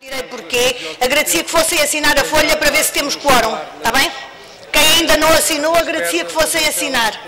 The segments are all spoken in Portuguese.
Direi porquê. Agradecia que fossem assinar a folha para ver se temos quórum, está bem? Quem ainda não assinou, agradecia que fossem assinar.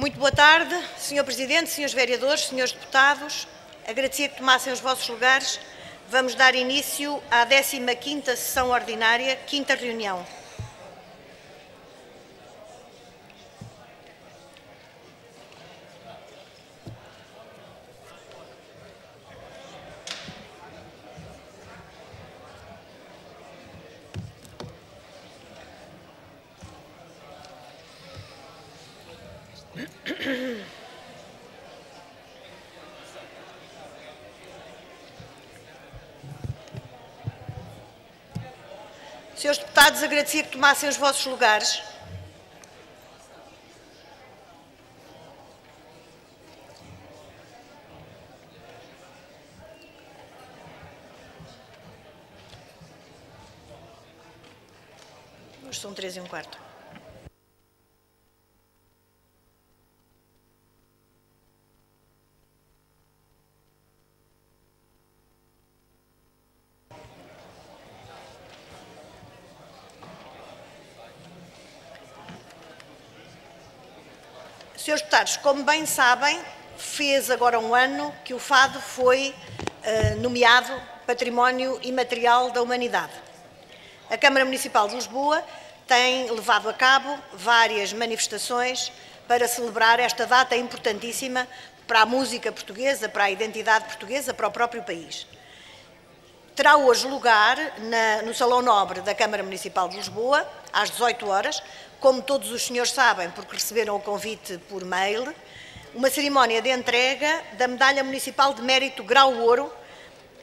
Muito boa tarde, Sr. Presidente, Srs. Vereadores, Srs. Deputados. Agradecia que tomassem os vossos lugares. Vamos dar início à 15ª sessão ordinária, 5ª reunião. Senhores deputados, agradecia que tomassem os vossos lugares. Hoje são 3h15. Senhores deputados, como bem sabem, fez agora um ano que o fado foi nomeado Património Imaterial da Humanidade. A Câmara Municipal de Lisboa tem levado a cabo várias manifestações para celebrar esta data importantíssima para a música portuguesa, para a identidade portuguesa, para o próprio país. Terá hoje lugar no Salão Nobre da Câmara Municipal de Lisboa, às 18 horas, como todos os senhores sabem, porque receberam o convite por mail, uma cerimónia de entrega da Medalha Municipal de Mérito Grau Ouro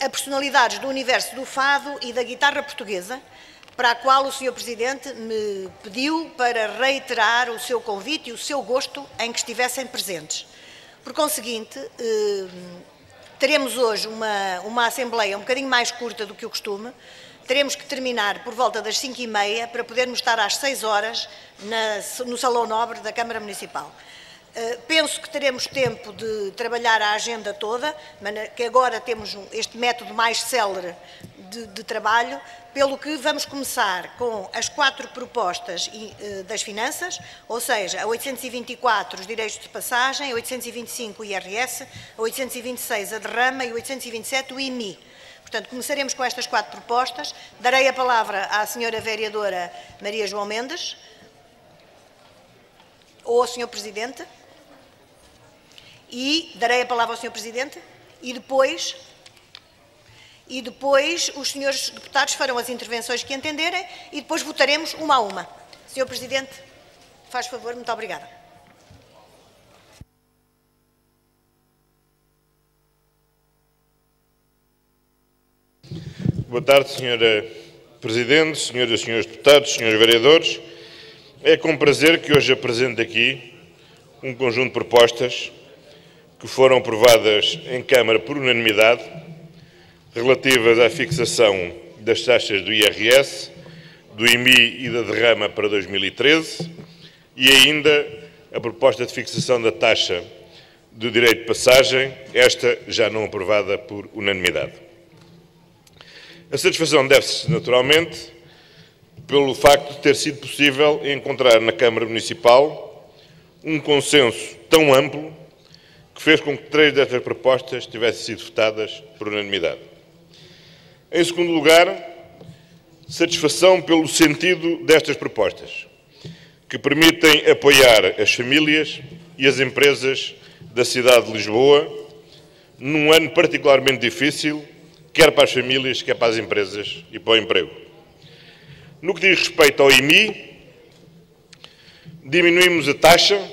a personalidades do universo do fado e da guitarra portuguesa, para a qual o Sr. Presidente me pediu para reiterar o seu convite e o seu gosto em que estivessem presentes. Por conseguinte, teremos hoje uma assembleia um bocadinho mais curta do que o costume. Teremos que terminar por volta das 5h30 para podermos estar às 6 horas no Salão Nobre da Câmara Municipal. Penso que teremos tempo de trabalhar a agenda toda, que agora temos este método mais célere de trabalho, pelo que vamos começar com as 4 propostas das finanças, ou seja, a 824 os direitos de passagem, a 825 o IRS, a 826 a derrama e a 827 o IMI. Portanto, começaremos com estas 4 propostas. Darei a palavra à Sra. Vereadora Maria João Mendes, ou ao Sr. Presidente, e darei a palavra ao Sr. Presidente, e depois os senhores deputados farão as intervenções que entenderem e depois votaremos uma a uma. Sr. Presidente, faz favor, muito obrigada. Boa tarde, Sra. Presidente, Senhoras e Senhores Deputados, Senhores Vereadores. É com prazer que hoje apresento aqui um conjunto de propostas que foram aprovadas em Câmara por unanimidade, relativas à fixação das taxas do IRS, do IMI e da derrama para 2013 e ainda a proposta de fixação da taxa do direito de passagem, esta já não aprovada por unanimidade. A satisfação deve-se, naturalmente, pelo facto de ter sido possível encontrar na Câmara Municipal um consenso tão amplo que fez com que 3 destas propostas tivessem sido votadas por unanimidade. Em segundo lugar, satisfação pelo sentido destas propostas, que permitem apoiar as famílias e as empresas da cidade de Lisboa num ano particularmente difícil, quer para as famílias, quer para as empresas e para o emprego. No que diz respeito ao IMI, diminuímos a taxa,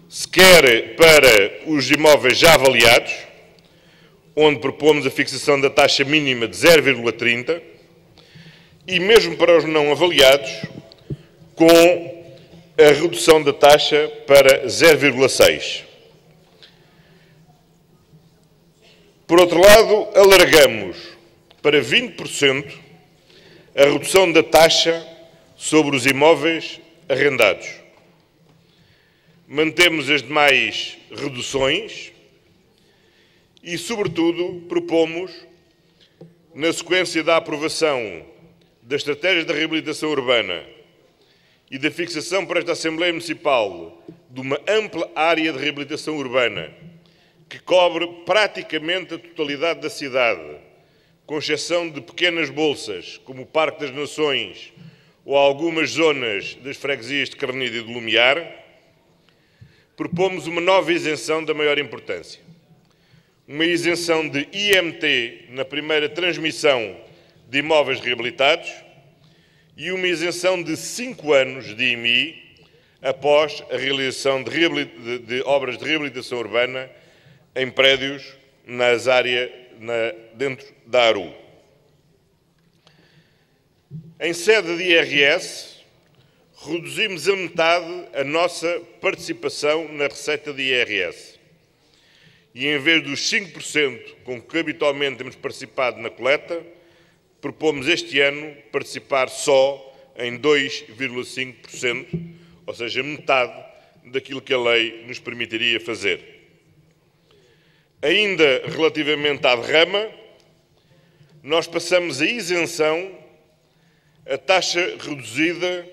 se quer para os imóveis já avaliados, onde propomos a fixação da taxa mínima de 0,30, e mesmo para os não avaliados, com a redução da taxa para 0,6. Por outro lado, alargamos para 20% a redução da taxa sobre os imóveis arrendados. Mantemos as demais reduções e, sobretudo, propomos, na sequência da aprovação das estratégias de reabilitação urbana e da fixação para esta Assembleia Municipal de uma ampla área de reabilitação urbana que cobre praticamente a totalidade da cidade, com exceção de pequenas bolsas, como o Parque das Nações ou algumas zonas das freguesias de Carnide e de Lumiar, propomos uma nova isenção da maior importância. Uma isenção de IMT na primeira transmissão de imóveis reabilitados e uma isenção de 5 anos de IMI após a realização de obras de reabilitação urbana em prédios dentro da ARU. Em sede de IRS, reduzimos a metade a nossa participação na receita de IRS. E em vez dos 5% com que habitualmente temos participado na coleta, propomos este ano participar só em 2,5%, ou seja, metade daquilo que a lei nos permitiria fazer. Ainda relativamente à derrama, nós passamos a isenção a taxa reduzida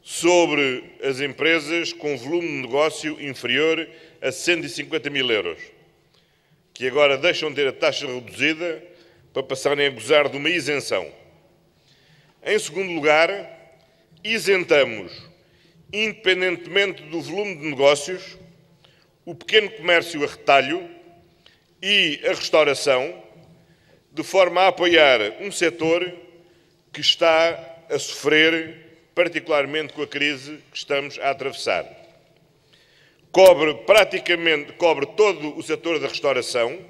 sobre as empresas com volume de negócio inferior a 150 mil euros, que agora deixam de ter a taxa reduzida para passarem a gozar de uma isenção. Em segundo lugar, isentamos, independentemente do volume de negócios, o pequeno comércio a retalho e a restauração, de forma a apoiar um setor que está a sofrer, particularmente com a crise que estamos a atravessar. Cobre todo o setor da restauração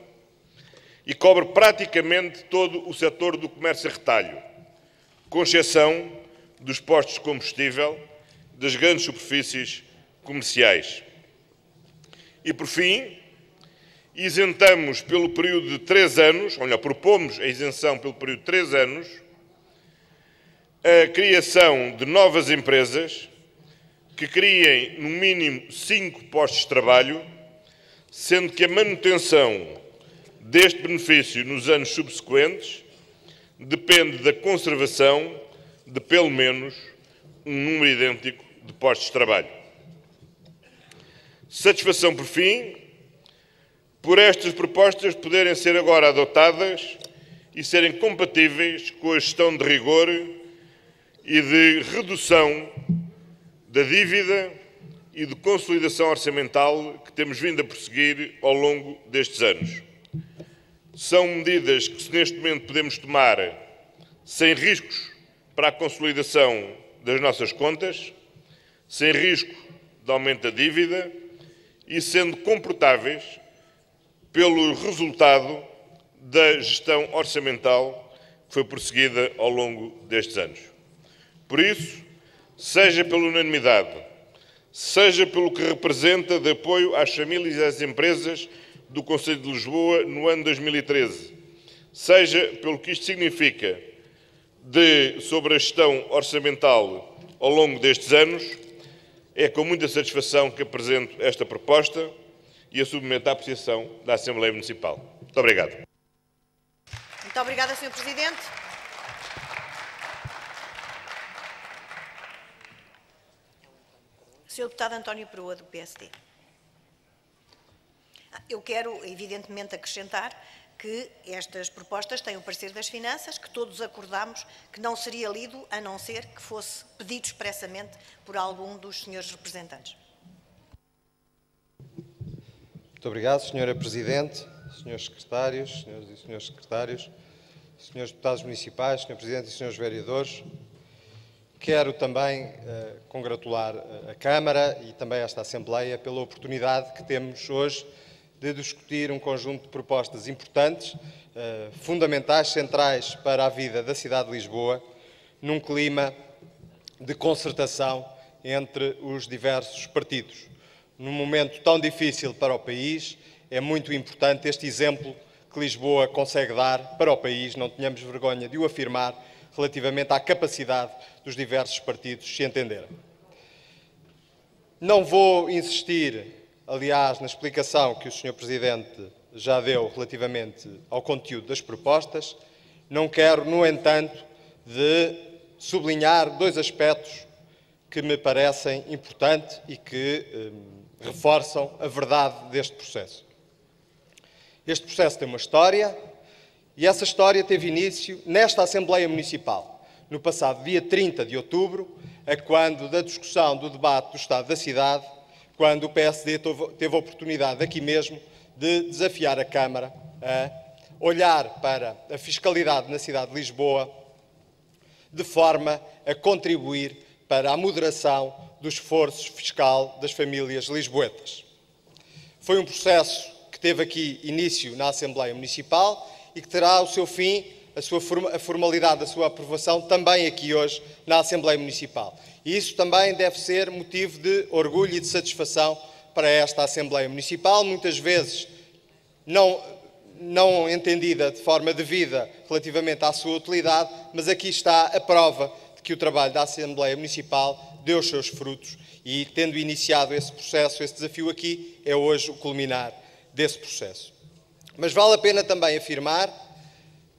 e cobre praticamente todo o setor do comércio a retalho, com exceção dos postos de combustível, das grandes superfícies comerciais. E, por fim, isentamos pelo período de 3 anos, ou melhor, propomos a isenção pelo período de 3 anos, a criação de novas empresas que criem, no mínimo, 5 postos de trabalho, sendo que a manutenção deste benefício nos anos subsequentes depende da conservação de, pelo menos, um número idêntico de postos de trabalho. Satisfação, por fim, por estas propostas poderem ser agora adotadas e serem compatíveis com a gestão de rigor e de redução da dívida e de consolidação orçamental que temos vindo a prosseguir ao longo destes anos. São medidas que neste momento podemos tomar sem riscos para a consolidação das nossas contas, sem risco de aumento da dívida e sendo comportáveis pelo resultado da gestão orçamental que foi prosseguida ao longo destes anos. Por isso, seja pela unanimidade, seja pelo que representa de apoio às famílias e às empresas do Conselho de Lisboa no ano 2013, seja pelo que isto significa sobre a gestão orçamental ao longo destes anos, é com muita satisfação que apresento esta proposta e a submeto à apreciação da Assembleia Municipal. Muito obrigado. Muito obrigada, Sr. Presidente. Sr. Deputado António Peroa, do PSD. Eu quero, evidentemente, acrescentar que estas propostas têm o parecer das Finanças, que todos acordámos que não seria lido, a não ser que fosse pedido expressamente por algum dos senhores representantes. Muito obrigado, Sra. Presidente, Srs. Secretários, Senhoras e Srs. Secretários, Srs. Deputados Municipais, Sr. Presidente e Srs. Vereadores. Quero também congratular a Câmara e também esta Assembleia pela oportunidade que temos hoje de discutir um conjunto de propostas importantes, fundamentais, centrais para a vida da cidade de Lisboa, num clima de concertação entre os diversos partidos. Num momento tão difícil para o país, é muito importante este exemplo que Lisboa consegue dar para o país, não tenhamos vergonha de o afirmar, relativamente à capacidade dos diversos partidos se entenderem. Não vou insistir, aliás, na explicação que o Sr. Presidente já deu relativamente ao conteúdo das propostas. Não quero, no entanto, de sublinhar 2 aspectos que me parecem importantes e que reforçam a verdade deste processo. Este processo tem uma história e essa história teve início nesta Assembleia Municipal, no passado dia 30 de outubro, quando da discussão do debate do Estado da cidade, quando o PSD teve a oportunidade aqui mesmo de desafiar a Câmara a olhar para a fiscalidade na cidade de Lisboa de forma a contribuir para a moderação do esforço fiscal das famílias lisboetas. Foi um processo que teve aqui início na Assembleia Municipal e que terá o seu fim, a formalidade da sua aprovação também aqui hoje na Assembleia Municipal. E isso também deve ser motivo de orgulho e de satisfação para esta Assembleia Municipal, muitas vezes não entendida de forma devida relativamente à sua utilidade, mas aqui está a prova de que o trabalho da Assembleia Municipal deu os seus frutos e, tendo iniciado esse processo, esse desafio aqui, é hoje o culminar desse processo. Mas vale a pena também afirmar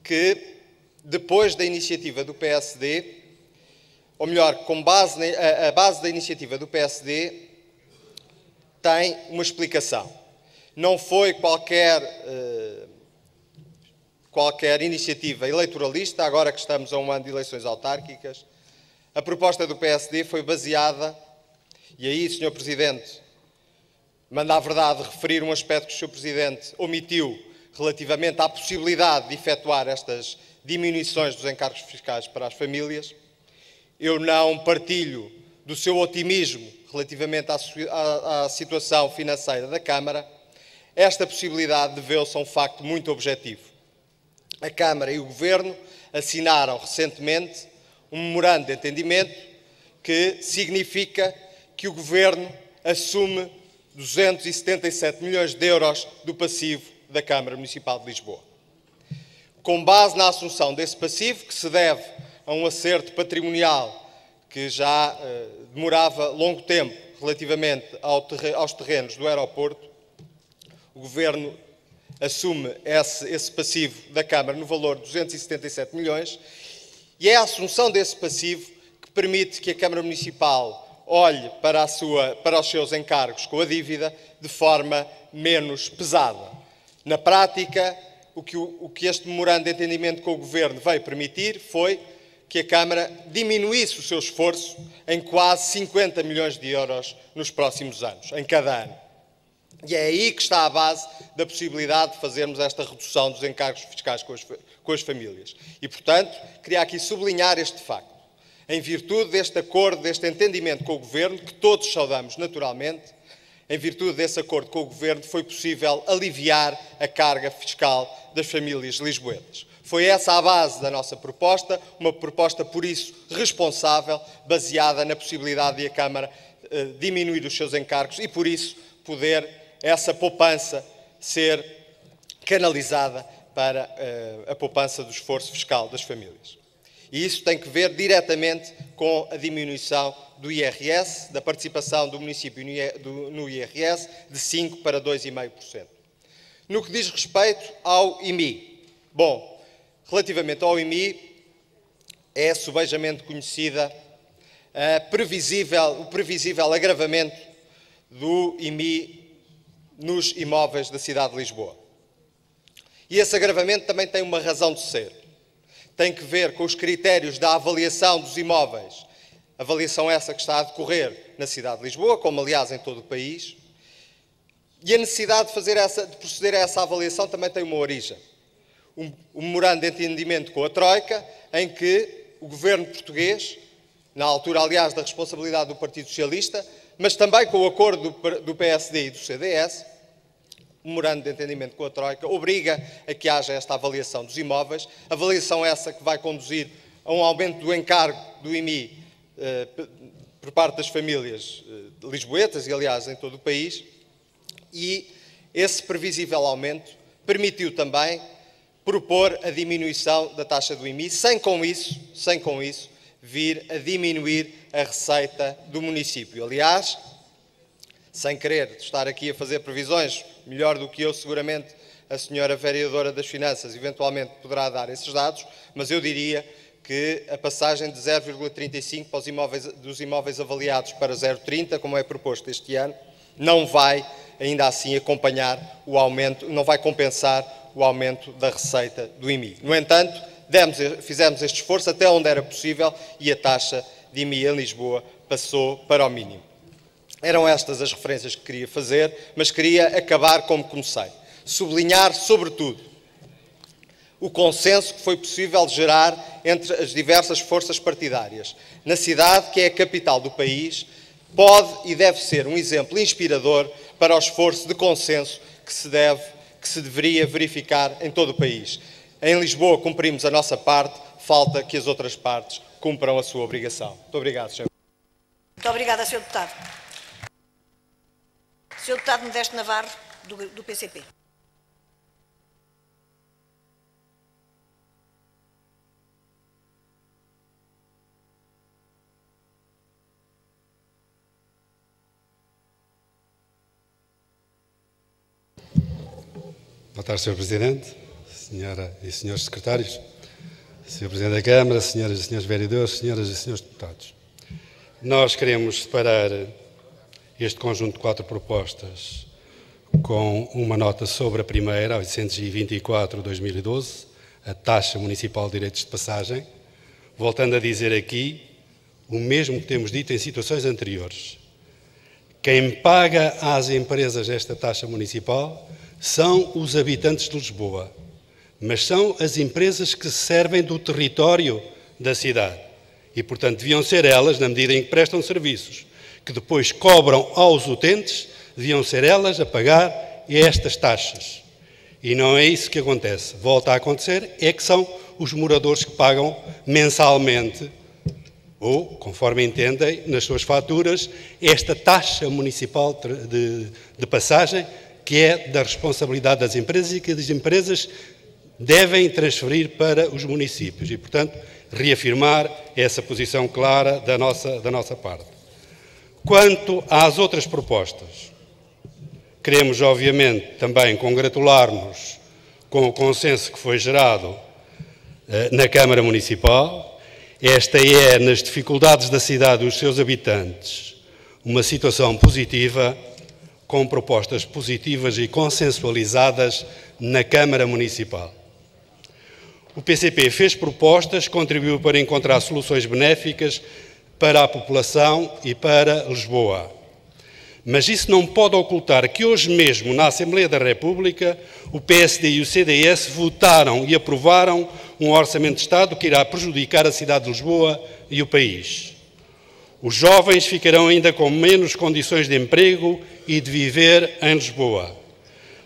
que, depois da iniciativa do PSD, ou melhor, a base da iniciativa do PSD tem uma explicação. Não foi qualquer iniciativa eleitoralista, agora que estamos a um ano de eleições autárquicas. A proposta do PSD foi baseada, e aí, Sr. Presidente, manda a verdade referir um aspecto que o Sr. Presidente omitiu relativamente à possibilidade de efetuar estas diminuições dos encargos fiscais para as famílias. Eu não partilho do seu otimismo relativamente à situação financeira da Câmara. Esta possibilidade deveu-se a um facto muito objetivo. A Câmara e o Governo assinaram recentemente um memorando de entendimento que significa que o Governo assume 277 milhões de euros do passivo da Câmara Municipal de Lisboa. Com base na assunção desse passivo, que se deve a um acerto patrimonial que já demorava longo tempo relativamente aos terrenos do aeroporto, o Governo assume esse passivo da Câmara no valor de 277 milhões e é a assunção desse passivo que permite que a Câmara Municipal olhe para os seus encargos com a dívida de forma menos pesada. Na prática, o que este memorando de entendimento com o Governo veio permitir foi que a Câmara diminuísse o seu esforço em quase 50 milhões de euros nos próximos anos, em cada ano. E é aí que está a base da possibilidade de fazermos esta redução dos encargos fiscais com as famílias. E, portanto, queria aqui sublinhar este facto. Em virtude deste acordo, deste entendimento com o Governo, que todos saudamos naturalmente, em virtude desse acordo com o Governo, foi possível aliviar a carga fiscal das famílias lisboetas. Foi essa a base da nossa proposta, uma proposta, por isso, responsável, baseada na possibilidade de a Câmara diminuir os seus encargos e, por isso, poder essa poupança ser canalizada para a poupança do esforço fiscal das famílias. E isso tem que ver diretamente com a diminuição do IRS, da participação do município no IRS, de 5% para 2,5%. No que diz respeito ao IMI, bom, relativamente ao IMI, é subejamente conhecida o previsível agravamento do IMI nos imóveis da cidade de Lisboa. E esse agravamento também tem uma razão de ser. Tem que ver com os critérios da avaliação dos imóveis, avaliação essa que está a decorrer na cidade de Lisboa, como aliás em todo o país, e a necessidade de proceder a essa avaliação também tem uma origem. Um memorando de entendimento com a Troika, em que o governo português, na altura aliás da responsabilidade do Partido Socialista, mas também com o acordo do PSD e do CDS, o memorando de entendimento com a Troika, obriga a que haja esta avaliação dos imóveis, avaliação essa que vai conduzir a um aumento do encargo do IMI por parte das famílias lisboetas e, aliás, em todo o país, e esse previsível aumento permitiu também propor a diminuição da taxa do IMI, sem com isso vir a diminuir a receita do município. Aliás, sem querer estar aqui a fazer previsões, melhor do que eu, seguramente, a senhora vereadora das Finanças eventualmente poderá dar esses dados, mas eu diria que que a passagem de 0,35 dos imóveis avaliados para 0,30, como é proposto este ano, não vai, ainda assim, acompanhar o aumento, não vai compensar o aumento da receita do IMI. No entanto, fizemos este esforço até onde era possível e a taxa de IMI em Lisboa passou para o mínimo. Eram estas as referências que queria fazer, mas queria acabar como comecei. Sublinhar, sobretudo, o consenso que foi possível gerar entre as diversas forças partidárias. Na cidade, que é a capital do país, pode e deve ser um exemplo inspirador para o esforço de consenso que se deveria verificar em todo o país. Em Lisboa cumprimos a nossa parte, falta que as outras partes cumpram a sua obrigação. Muito obrigado, Sr. Muito obrigada, Sr. Deputado. Sr. Deputado Modesto Navarro, do PCP. Boa tarde, Sr. Presidente, Senhora e Senhores Secretários, Sr. Presidente da Câmara, Senhoras e Senhores Vereadores, Senhoras e Senhores Deputados. Nós queremos separar este conjunto de 4 propostas com uma nota sobre a primeira, a 824/2012, a taxa municipal de direitos de passagem, voltando a dizer aqui o mesmo que temos dito em situações anteriores. Quem paga às empresas esta taxa municipal são os habitantes de Lisboa, mas são as empresas que se servem do território da cidade e, portanto, deviam ser elas, na medida em que prestam serviços, que depois cobram aos utentes, deviam ser elas a pagar estas taxas. E não é isso que acontece. Volta a acontecer, é que são os moradores que pagam mensalmente, ou, conforme entendem, nas suas faturas, esta taxa municipal de passagem, que é da responsabilidade das empresas e que as empresas devem transferir para os municípios e, portanto, reafirmar essa posição clara da nossa parte. Quanto às outras propostas, queremos, obviamente, também congratular-nos com o consenso que foi gerado na Câmara Municipal. Esta é, nas dificuldades da cidade e dos seus habitantes, uma situação positiva, com propostas positivas e consensualizadas na Câmara Municipal. O PCP fez propostas, contribuiu para encontrar soluções benéficas para a população e para Lisboa. Mas isso não pode ocultar que hoje mesmo, na Assembleia da República, o PSD e o CDS votaram e aprovaram um orçamento de Estado que irá prejudicar a cidade de Lisboa e o país. Os jovens ficarão ainda com menos condições de emprego e de viver em Lisboa.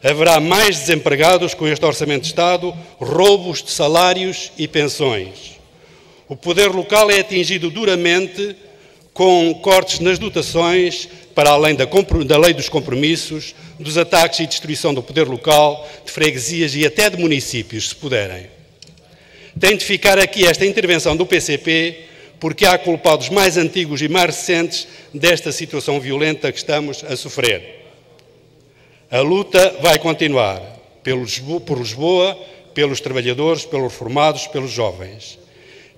Haverá mais desempregados com este Orçamento de Estado, roubos de salários e pensões. O poder local é atingido duramente com cortes nas dotações, para além da lei dos compromissos, dos ataques e destruição do poder local, de freguesias e até de municípios, se puderem. Tem de ficar aqui esta intervenção do PCP, porque há culpados mais antigos e mais recentes desta situação violenta que estamos a sofrer. A luta vai continuar por Lisboa, pelos trabalhadores, pelos reformados, pelos jovens,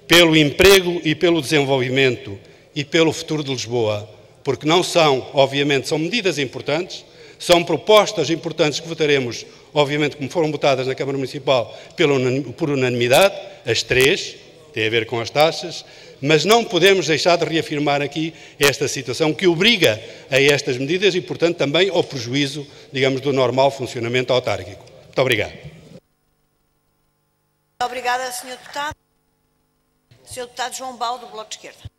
pelo emprego e pelo desenvolvimento e pelo futuro de Lisboa, porque não são, obviamente, são medidas importantes, são propostas importantes que votaremos, obviamente, como foram votadas na Câmara Municipal por unanimidade, as 3, tem a ver com as taxas, mas não podemos deixar de reafirmar aqui esta situação que obriga a estas medidas e, portanto, também ao prejuízo, digamos, do normal funcionamento autárquico. Muito obrigado. Muito obrigada, Sr. Deputado. Sr. Deputado João Bau, do Bloco de Esquerda.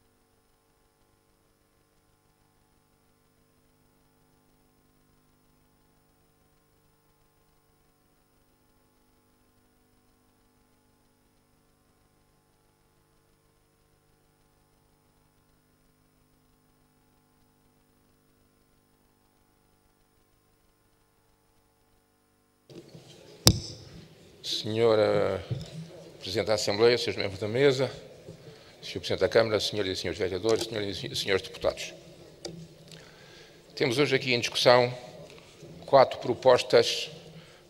Senhora Presidente da Assembleia, Srs. Membros da Mesa, Sr. Presidente da Câmara, Senhoras e Senhores Vereadores, Senhoras e Senhores Deputados. Temos hoje aqui em discussão 4 propostas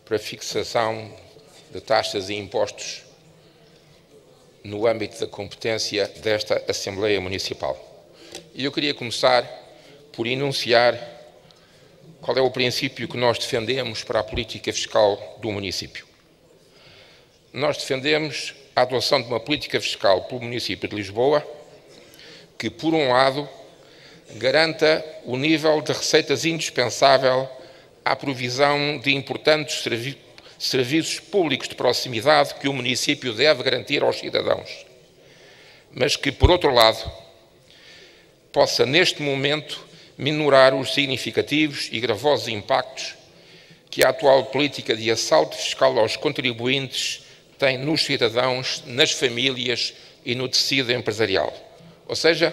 para fixação de taxas e impostos no âmbito da competência desta Assembleia Municipal. E eu queria começar por enunciar qual é o princípio que nós defendemos para a política fiscal do município. Nós defendemos a adoção de uma política fiscal pelo município de Lisboa que, por um lado, garanta o nível de receitas indispensável à provisão de importantes serviços públicos de proximidade que o município deve garantir aos cidadãos, mas que, por outro lado, possa, neste momento, minorar os significativos e gravosos impactos que a atual política de assalto fiscal aos contribuintes tem nos cidadãos, nas famílias e no tecido empresarial. Ou seja,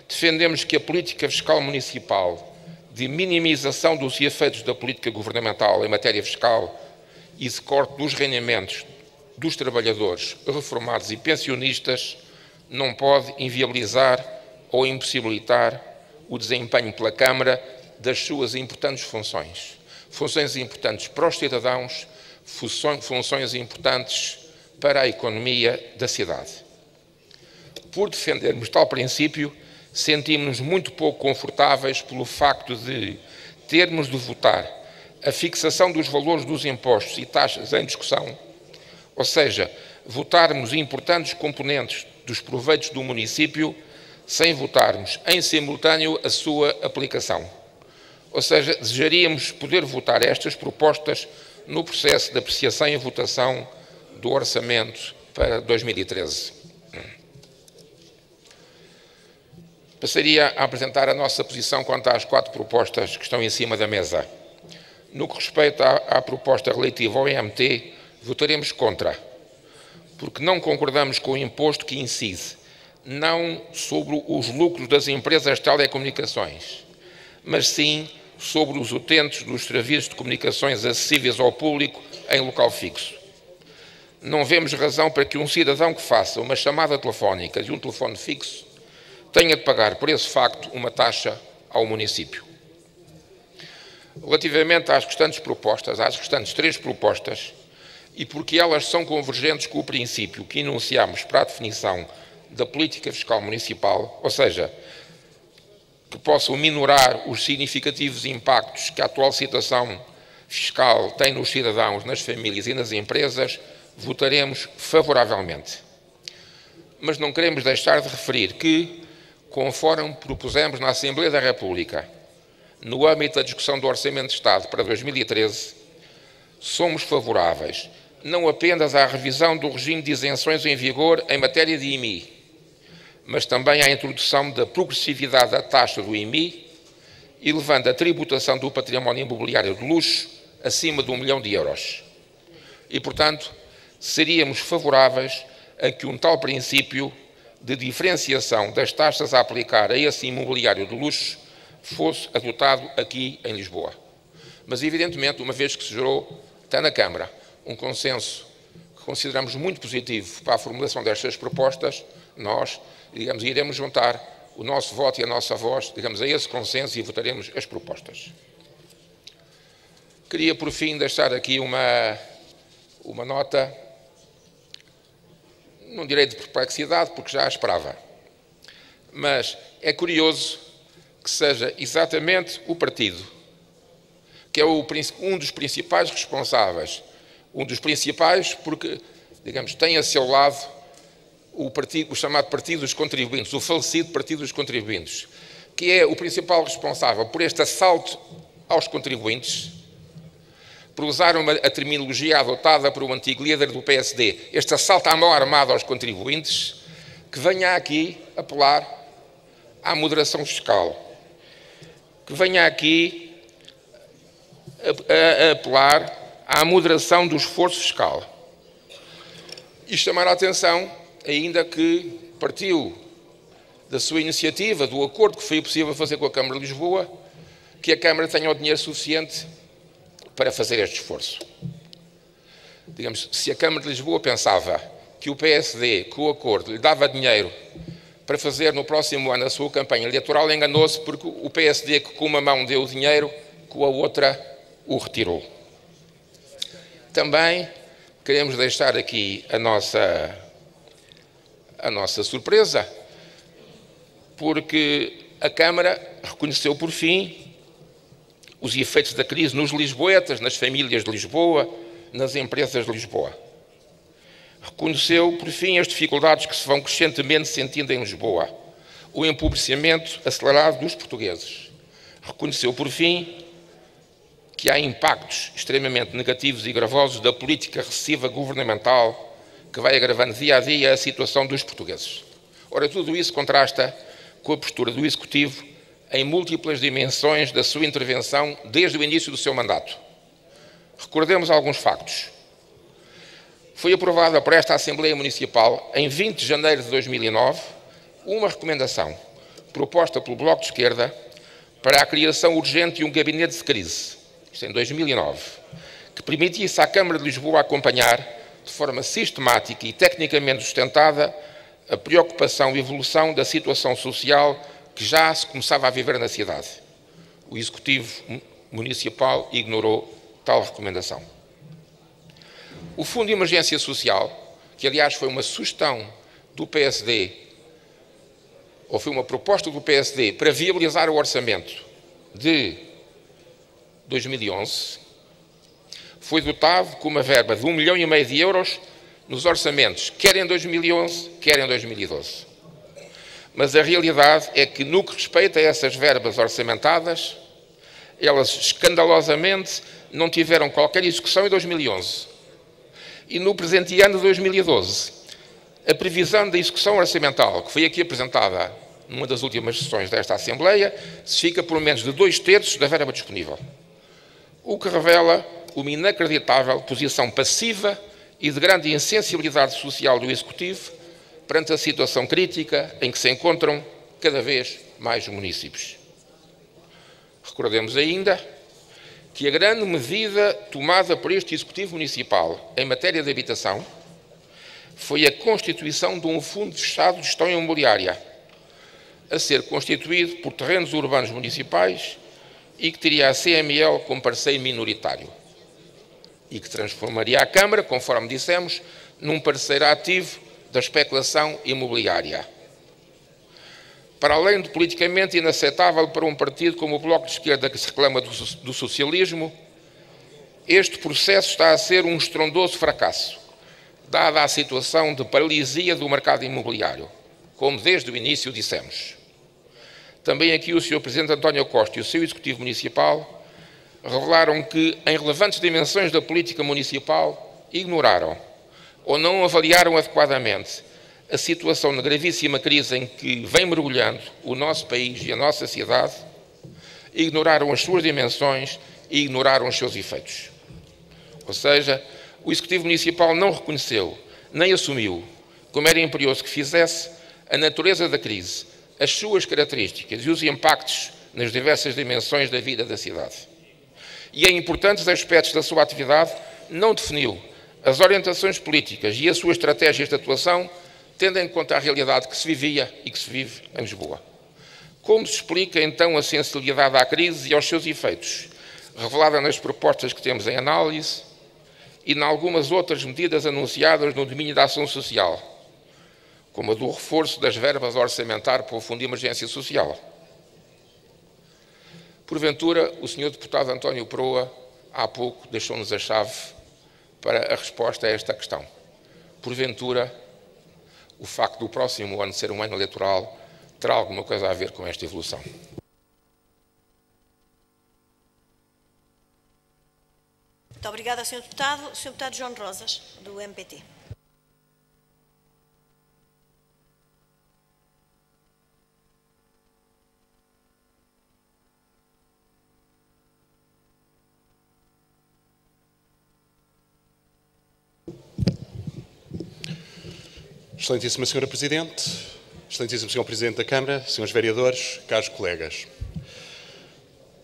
defendemos que a política fiscal municipal de minimização dos efeitos da política governamental em matéria fiscal e de corte dos rendimentos dos trabalhadores reformados e pensionistas não pode inviabilizar ou impossibilitar o desempenho pela Câmara das suas importantes funções. Funções importantes para os cidadãos, funções importantes para a economia da cidade. Por defendermos tal princípio, sentimos-nos muito pouco confortáveis pelo facto de termos de votar a fixação dos valores dos impostos e taxas em discussão, ou seja, votarmos importantes componentes dos proveitos do município sem votarmos em simultâneo a sua aplicação. Ou seja, desejaríamos poder votar estas propostas no processo de apreciação e votação do orçamento para 2013. Passaria a apresentar a nossa posição quanto às 4 propostas que estão em cima da mesa. No que respeita à proposta relativa ao IMT, votaremos contra, porque não concordamos com o imposto que incide não sobre os lucros das empresas de telecomunicações, mas sim sobre os utentes dos serviços de comunicações acessíveis ao público em local fixo. Não vemos razão para que um cidadão que faça uma chamada telefónica de um telefone fixo tenha de pagar por esse facto uma taxa ao município. Relativamente às restantes propostas, às restantes 3 propostas, e porque elas são convergentes com o princípio que enunciamos para a definição da política fiscal municipal, ou seja, que possam minorar os significativos impactos que a atual situação fiscal tem nos cidadãos, nas famílias e nas empresas, votaremos favoravelmente. Mas não queremos deixar de referir que, conforme propusemos na Assembleia da República, no âmbito da discussão do Orçamento de Estado para 2013, somos favoráveis não apenas à revisão do regime de isenções em vigor em matéria de IMI, mas também à introdução da progressividade da taxa do IMI, elevando a tributação do património imobiliário de luxo acima de 1 milhão de euros. E, portanto, seríamos favoráveis a que um tal princípio de diferenciação das taxas a aplicar a esse imobiliário de luxo fosse adotado aqui em Lisboa. Mas, evidentemente, uma vez que se gerou, está na Câmara, um consenso que consideramos muito positivo para a formulação destas propostas, nós, digamos, iremos juntar o nosso voto e a nossa voz, digamos, a esse consenso e votaremos as propostas. Queria, por fim, deixar aqui uma nota, não direi de perplexidade, porque já a esperava, mas é curioso que seja exatamente o partido que é um dos principais responsáveis, porque, digamos, tem a seu lado o chamado Partido dos Contribuintes, o falecido Partido dos Contribuintes, que é o principal responsável por este assalto aos contribuintes, por usar a terminologia adotada por um antigo líder do PSD, este assalto à mão armada aos contribuintes, que venha aqui apelar à moderação fiscal, que venha aqui a apelar à moderação do esforço fiscal. E chamar a atenção, ainda que partiu da sua iniciativa, do acordo que foi possível fazer com a Câmara de Lisboa, que a Câmara tenha o dinheiro suficiente para fazer este esforço. Digamos, se a Câmara de Lisboa pensava que o PSD, com o acordo, lhe dava dinheiro para fazer no próximo ano a sua campanha eleitoral, enganou-se, porque o PSD, que com uma mão deu o dinheiro, com a outra o retirou. Também queremos deixar aqui a nossa a nossa surpresa, porque a Câmara reconheceu por fim os efeitos da crise nos lisboetas, nas famílias de Lisboa, nas empresas de Lisboa. Reconheceu por fim as dificuldades que se vão crescentemente sentindo em Lisboa, o empobrecimento acelerado dos portugueses. Reconheceu por fim que há impactos extremamente negativos e gravosos da política recessiva governamental que vai agravando dia a dia a situação dos portugueses. Ora, tudo isso contrasta com a postura do Executivo em múltiplas dimensões da sua intervenção desde o início do seu mandato. Recordemos alguns factos. Foi aprovada por esta Assembleia Municipal, em 20 de janeiro de 2009, uma recomendação proposta pelo Bloco de Esquerda para a criação urgente de um gabinete de crise, isto em 2009, que permitisse à Câmara de Lisboa acompanhar, de forma sistemática e tecnicamente sustentada, a preocupação e evolução da situação social que já se começava a viver na cidade. O Executivo Municipal ignorou tal recomendação. O Fundo de Emergência Social, que aliás foi uma sugestão do PSD, ou foi uma proposta do PSD para viabilizar o orçamento de 2011, foi dotado com uma verba de 1,5 milhão de euros nos orçamentos, quer em 2011, quer em 2012. Mas a realidade é que, no que respeita a essas verbas orçamentadas, elas escandalosamente não tiveram qualquer execução em 2011. E no presente ano de 2012, a previsão da execução orçamental, que foi aqui apresentada numa das últimas sessões desta Assembleia, se fica por menos de 2/3 da verba disponível. O que revela uma inacreditável posição passiva e de grande insensibilidade social do Executivo perante a situação crítica em que se encontram cada vez mais municípios. Recordemos ainda que a grande medida tomada por este Executivo Municipal em matéria de habitação foi a constituição de um fundo fechado de gestão imobiliária, a ser constituído por terrenos urbanos municipais e que teria a CML como parceiro minoritário e que transformaria a Câmara, conforme dissemos, num parceiro ativo da especulação imobiliária. Para além de politicamente inaceitável para um partido como o Bloco de Esquerda, que se reclama do socialismo, este processo está a ser um estrondoso fracasso, dada a situação de paralisia do mercado imobiliário, como desde o início dissemos. Também aqui o Sr. Presidente António Costa e o seu Executivo Municipal revelaram que, em relevantes dimensões da política municipal, ignoraram ou não avaliaram adequadamente a situação na gravíssima crise em que vem mergulhando o nosso país e a nossa cidade, ignoraram as suas dimensões e ignoraram os seus efeitos. Ou seja, o Executivo Municipal não reconheceu, nem assumiu, como era imperioso que fizesse, a natureza da crise, as suas características e os impactos nas diversas dimensões da vida da cidade. E em importantes aspectos da sua atividade, não definiu as orientações políticas e as suas estratégias de atuação, tendo em conta a realidade que se vivia e que se vive em Lisboa. Como se explica, então, a sensibilidade à crise e aos seus efeitos, revelada nas propostas que temos em análise e em algumas outras medidas anunciadas no domínio da ação social, como a do reforço das verbas a orçamentar para o Fundo de Emergência Social? Porventura, o Sr. Deputado António Proa, há pouco, deixou-nos a chave para a resposta a esta questão. Porventura, o facto do próximo ano ser um ano eleitoral terá alguma coisa a ver com esta evolução? Muito obrigada, Sr. Deputado. Sr. Deputado João Rosas, do MPT. Excelentíssima Sra. Presidente, Excelentíssimo Sr. Presidente da Câmara, Srs. Vereadores, caros colegas.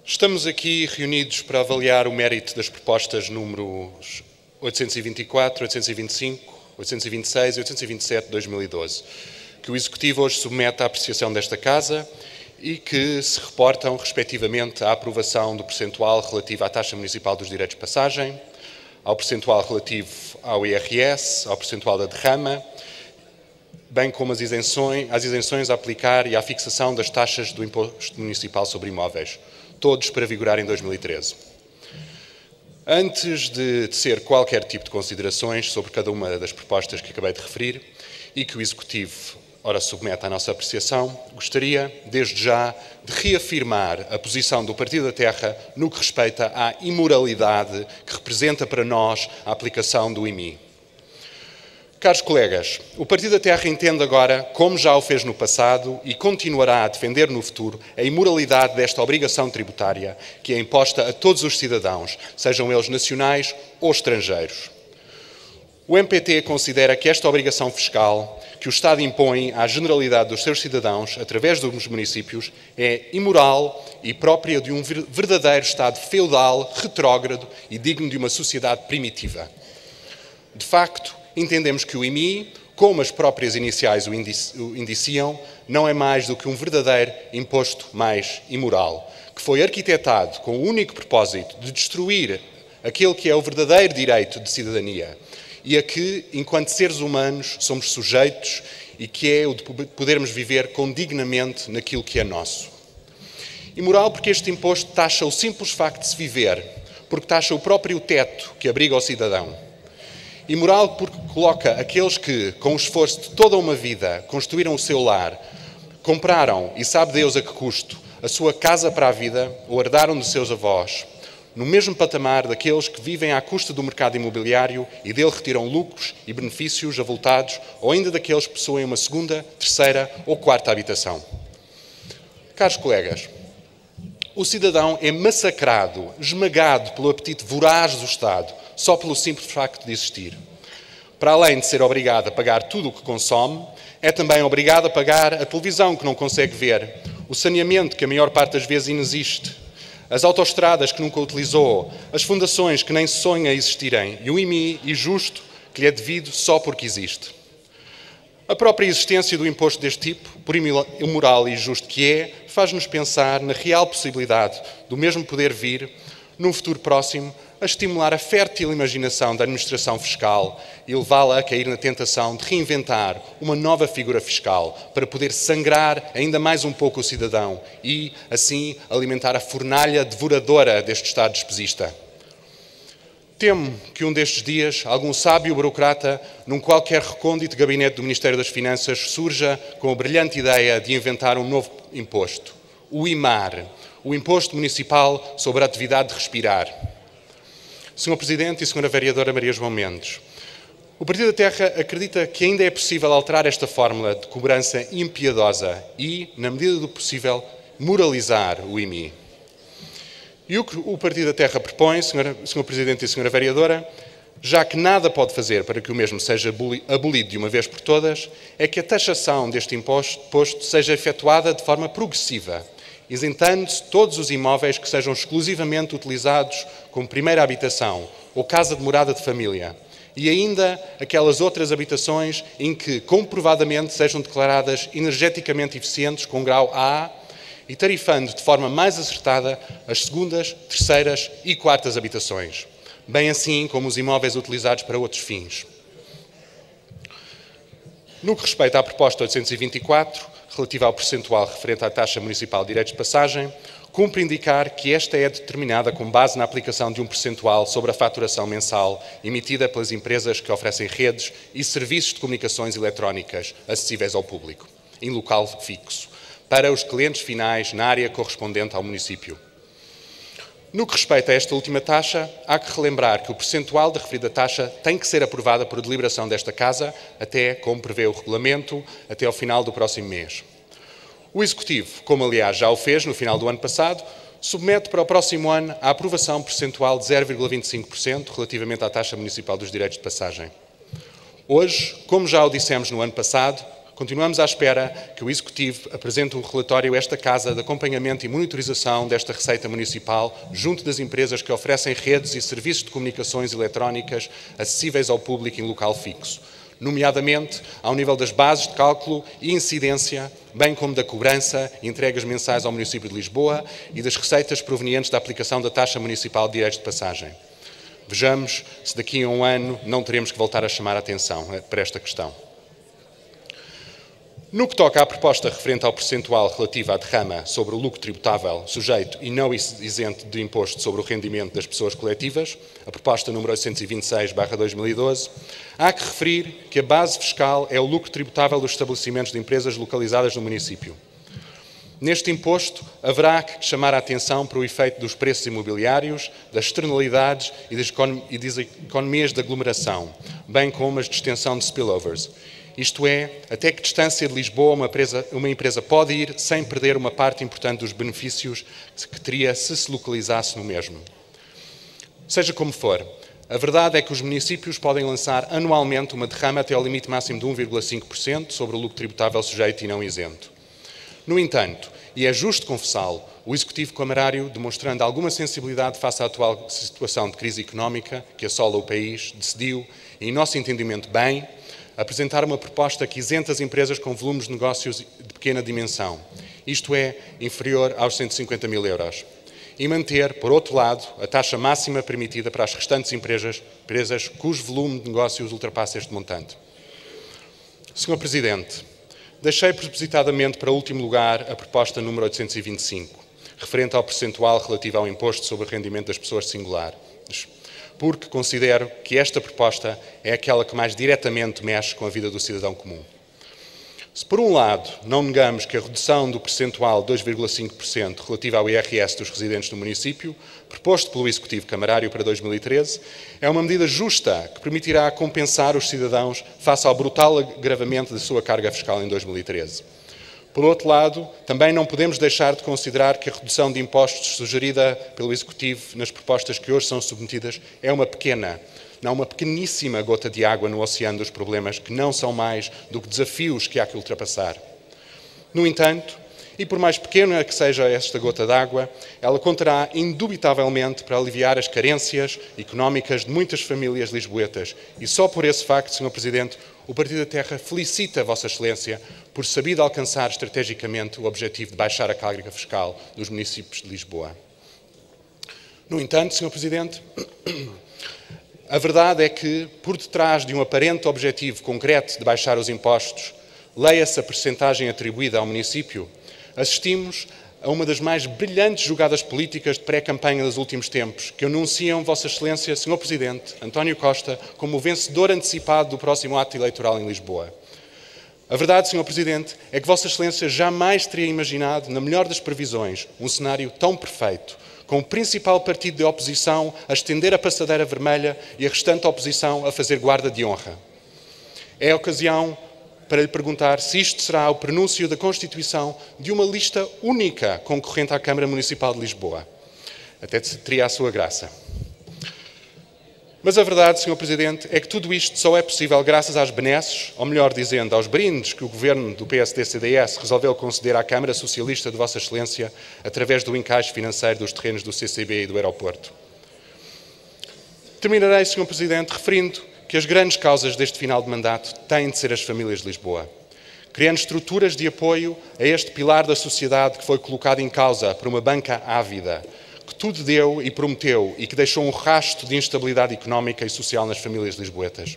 Estamos aqui reunidos para avaliar o mérito das propostas números 824, 825, 826 e 827 de 2012, que o Executivo hoje submete à apreciação desta Casa e que se reportam, respectivamente, à aprovação do percentual relativo à taxa municipal dos direitos de passagem, ao percentual relativo ao IRS, ao percentual da derrama, bem como as isenções a aplicar e à fixação das taxas do Imposto Municipal sobre Imóveis, todos para vigorar em 2013. Antes de tecer qualquer tipo de considerações sobre cada uma das propostas que acabei de referir e que o Executivo ora submete à nossa apreciação, gostaria, desde já, de reafirmar a posição do Partido da Terra no que respeita à imoralidade que representa para nós a aplicação do IMI. Caros colegas, o Partido da Terra entende agora, como já o fez no passado e continuará a defender no futuro, a imoralidade desta obrigação tributária que é imposta a todos os cidadãos, sejam eles nacionais ou estrangeiros. O MPT considera que esta obrigação fiscal que o Estado impõe à generalidade dos seus cidadãos, através dos municípios, é imoral e própria de um verdadeiro Estado feudal, retrógrado e digno de uma sociedade primitiva. De facto, entendemos que o IMI, como as próprias iniciais o indiciam, não é mais do que um verdadeiro imposto mais imoral, que foi arquitetado com o único propósito de destruir aquele que é o verdadeiro direito de cidadania e a que, enquanto seres humanos, somos sujeitos e que é o de podermos viver condignamente naquilo que é nosso. Imoral porque este imposto taxa o simples facto de se viver, porque taxa o próprio teto que abriga o cidadão. Imoral porque coloca aqueles que, com o esforço de toda uma vida, construíram o seu lar, compraram, e sabe Deus a que custo, a sua casa para a vida, ou herdaram de seus avós, no mesmo patamar daqueles que vivem à custa do mercado imobiliário e dele retiram lucros e benefícios avultados, ou ainda daqueles que possuem uma segunda, terceira ou quarta habitação. Caros colegas, o cidadão é massacrado, esmagado pelo apetite voraz do Estado, só pelo simples facto de existir. Para além de ser obrigado a pagar tudo o que consome, é também obrigado a pagar a televisão que não consegue ver, o saneamento que a maior parte das vezes inexiste, as autoestradas que nunca utilizou, as fundações que nem sonha existirem e o IMI injusto que lhe é devido só porque existe. A própria existência do imposto deste tipo, por imoral e injusto que é, faz-nos pensar na real possibilidade do mesmo poder vir, num futuro próximo, a estimular a fértil imaginação da administração fiscal e levá-la a cair na tentação de reinventar uma nova figura fiscal para poder sangrar ainda mais um pouco o cidadão e, assim, alimentar a fornalha devoradora deste Estado despesista. Temo que um destes dias algum sábio burocrata, num qualquer recôndito gabinete do Ministério das Finanças, surja com a brilhante ideia de inventar um novo imposto, o IMAR, o Imposto Municipal sobre a Atividade de Respirar. Sr. Presidente e Sra. Vereadora Maria João Mendes, o Partido da Terra acredita que ainda é possível alterar esta fórmula de cobrança impiedosa e, na medida do possível, moralizar o IMI. E o que o Partido da Terra propõe, Sr. Presidente e Sra. Vereadora, já que nada pode fazer para que o mesmo seja abolido de uma vez por todas, é que a taxação deste imposto seja efetuada de forma progressiva, isentando-se todos os imóveis que sejam exclusivamente utilizados como primeira habitação ou casa de morada de família, e ainda aquelas outras habitações em que comprovadamente sejam declaradas energeticamente eficientes com grau A e tarifando de forma mais acertada as segundas, terceiras e quartas habitações, bem assim como os imóveis utilizados para outros fins. No que respeita à proposta 824, relativa ao percentual referente à taxa municipal de direitos de passagem, cumpre indicar que esta é determinada com base na aplicação de um percentual sobre a faturação mensal emitida pelas empresas que oferecem redes e serviços de comunicações eletrónicas acessíveis ao público, em local fixo, para os clientes finais na área correspondente ao município. No que respeita a esta última taxa, há que relembrar que o percentual da referida taxa tem que ser aprovada por deliberação desta Casa, até, como prevê o regulamento, até ao final do próximo mês. O Executivo, como aliás já o fez no final do ano passado, submete para o próximo ano a aprovação percentual de 0,25% relativamente à taxa municipal dos direitos de passagem. Hoje, como já o dissemos no ano passado, continuamos à espera que o Executivo apresente um relatório a esta Casa de acompanhamento e monitorização desta receita municipal junto das empresas que oferecem redes e serviços de comunicações eletrónicas acessíveis ao público em local fixo, nomeadamente ao nível das bases de cálculo e incidência, bem como da cobrança e entregas mensais ao município de Lisboa e das receitas provenientes da aplicação da taxa municipal de direitos de passagem. Vejamos se daqui a um ano não teremos que voltar a chamar a atenção para esta questão. No que toca à proposta referente ao percentual relativo à derrama sobre o lucro tributável sujeito e não isento de imposto sobre o rendimento das pessoas coletivas, a proposta número 826/2012, há que referir que a base fiscal é o lucro tributável dos estabelecimentos de empresas localizadas no município. Neste imposto, haverá que chamar a atenção para o efeito dos preços imobiliários, das externalidades e das economias de aglomeração, bem como as de extensão de spillovers. Isto é, até que distância de Lisboa uma empresa pode ir sem perder uma parte importante dos benefícios que teria se localizasse no mesmo. Seja como for, a verdade é que os municípios podem lançar anualmente uma derrama até ao limite máximo de 1,5% sobre o lucro tributável sujeito e não isento. No entanto, e é justo confessá-lo, o Executivo Camarário, demonstrando alguma sensibilidade face à atual situação de crise económica que assola o país, decidiu, em nosso entendimento bem, apresentar uma proposta que isenta as empresas com volumes de negócios de pequena dimensão, isto é, inferior aos 150 mil euros, e manter, por outro lado, a taxa máxima permitida para as restantes empresas cujo volume de negócios ultrapassa este montante. Sr. Presidente, deixei propositadamente para último lugar a proposta número 825, referente ao percentual relativo ao imposto sobre o rendimento das pessoas singulares, porque considero que esta proposta é aquela que mais diretamente mexe com a vida do cidadão comum. Se, por um lado, não negamos que a redução do percentual de 2,5% relativa ao IRS dos residentes do município, proposto pelo Executivo Camarário para 2013, é uma medida justa que permitirá compensar os cidadãos face ao brutal agravamento da sua carga fiscal em 2013. Por outro lado, também não podemos deixar de considerar que a redução de impostos sugerida pelo Executivo nas propostas que hoje são submetidas é uma pequeníssima gota de água no oceano dos problemas que não são mais do que desafios que há que ultrapassar. No entanto, e por mais pequena que seja esta gota d'água, ela contará indubitavelmente para aliviar as carências económicas de muitas famílias lisboetas. E só por esse facto, Sr. Presidente, o Partido da Terra felicita Vossa Excelência por sabido alcançar estrategicamente o objetivo de baixar a carga fiscal dos municípios de Lisboa. No entanto, Sr. Presidente, a verdade é que, por detrás de um aparente objetivo concreto de baixar os impostos, leia-se a percentagem atribuída ao município, assistimos a uma das mais brilhantes jogadas políticas de pré-campanha dos últimos tempos, que anunciam Vossa Excelência, Sr. Presidente, António Costa, como o vencedor antecipado do próximo ato eleitoral em Lisboa. A verdade, Sr. Presidente, é que Vossa Excelência jamais teria imaginado, na melhor das previsões, um cenário tão perfeito, com o principal partido de oposição a estender a passadeira vermelha e a restante oposição a fazer guarda de honra. É a ocasião para lhe perguntar se isto será o prenúncio da constituição de uma lista única concorrente à Câmara Municipal de Lisboa. Até teria a sua graça. Mas a verdade, Sr. Presidente, é que tudo isto só é possível graças às benesses, ou melhor dizendo, aos brindes que o Governo do PSD-CDS resolveu conceder à Câmara Socialista de Vossa Excelência através do encaixe financeiro dos terrenos do CCB e do aeroporto. Terminarei, Sr. Presidente, referindo que as grandes causas deste final de mandato têm de ser as famílias de Lisboa, criando estruturas de apoio a este pilar da sociedade que foi colocado em causa por uma banca ávida, que tudo deu e prometeu e que deixou um rastro de instabilidade económica e social nas famílias lisboetas.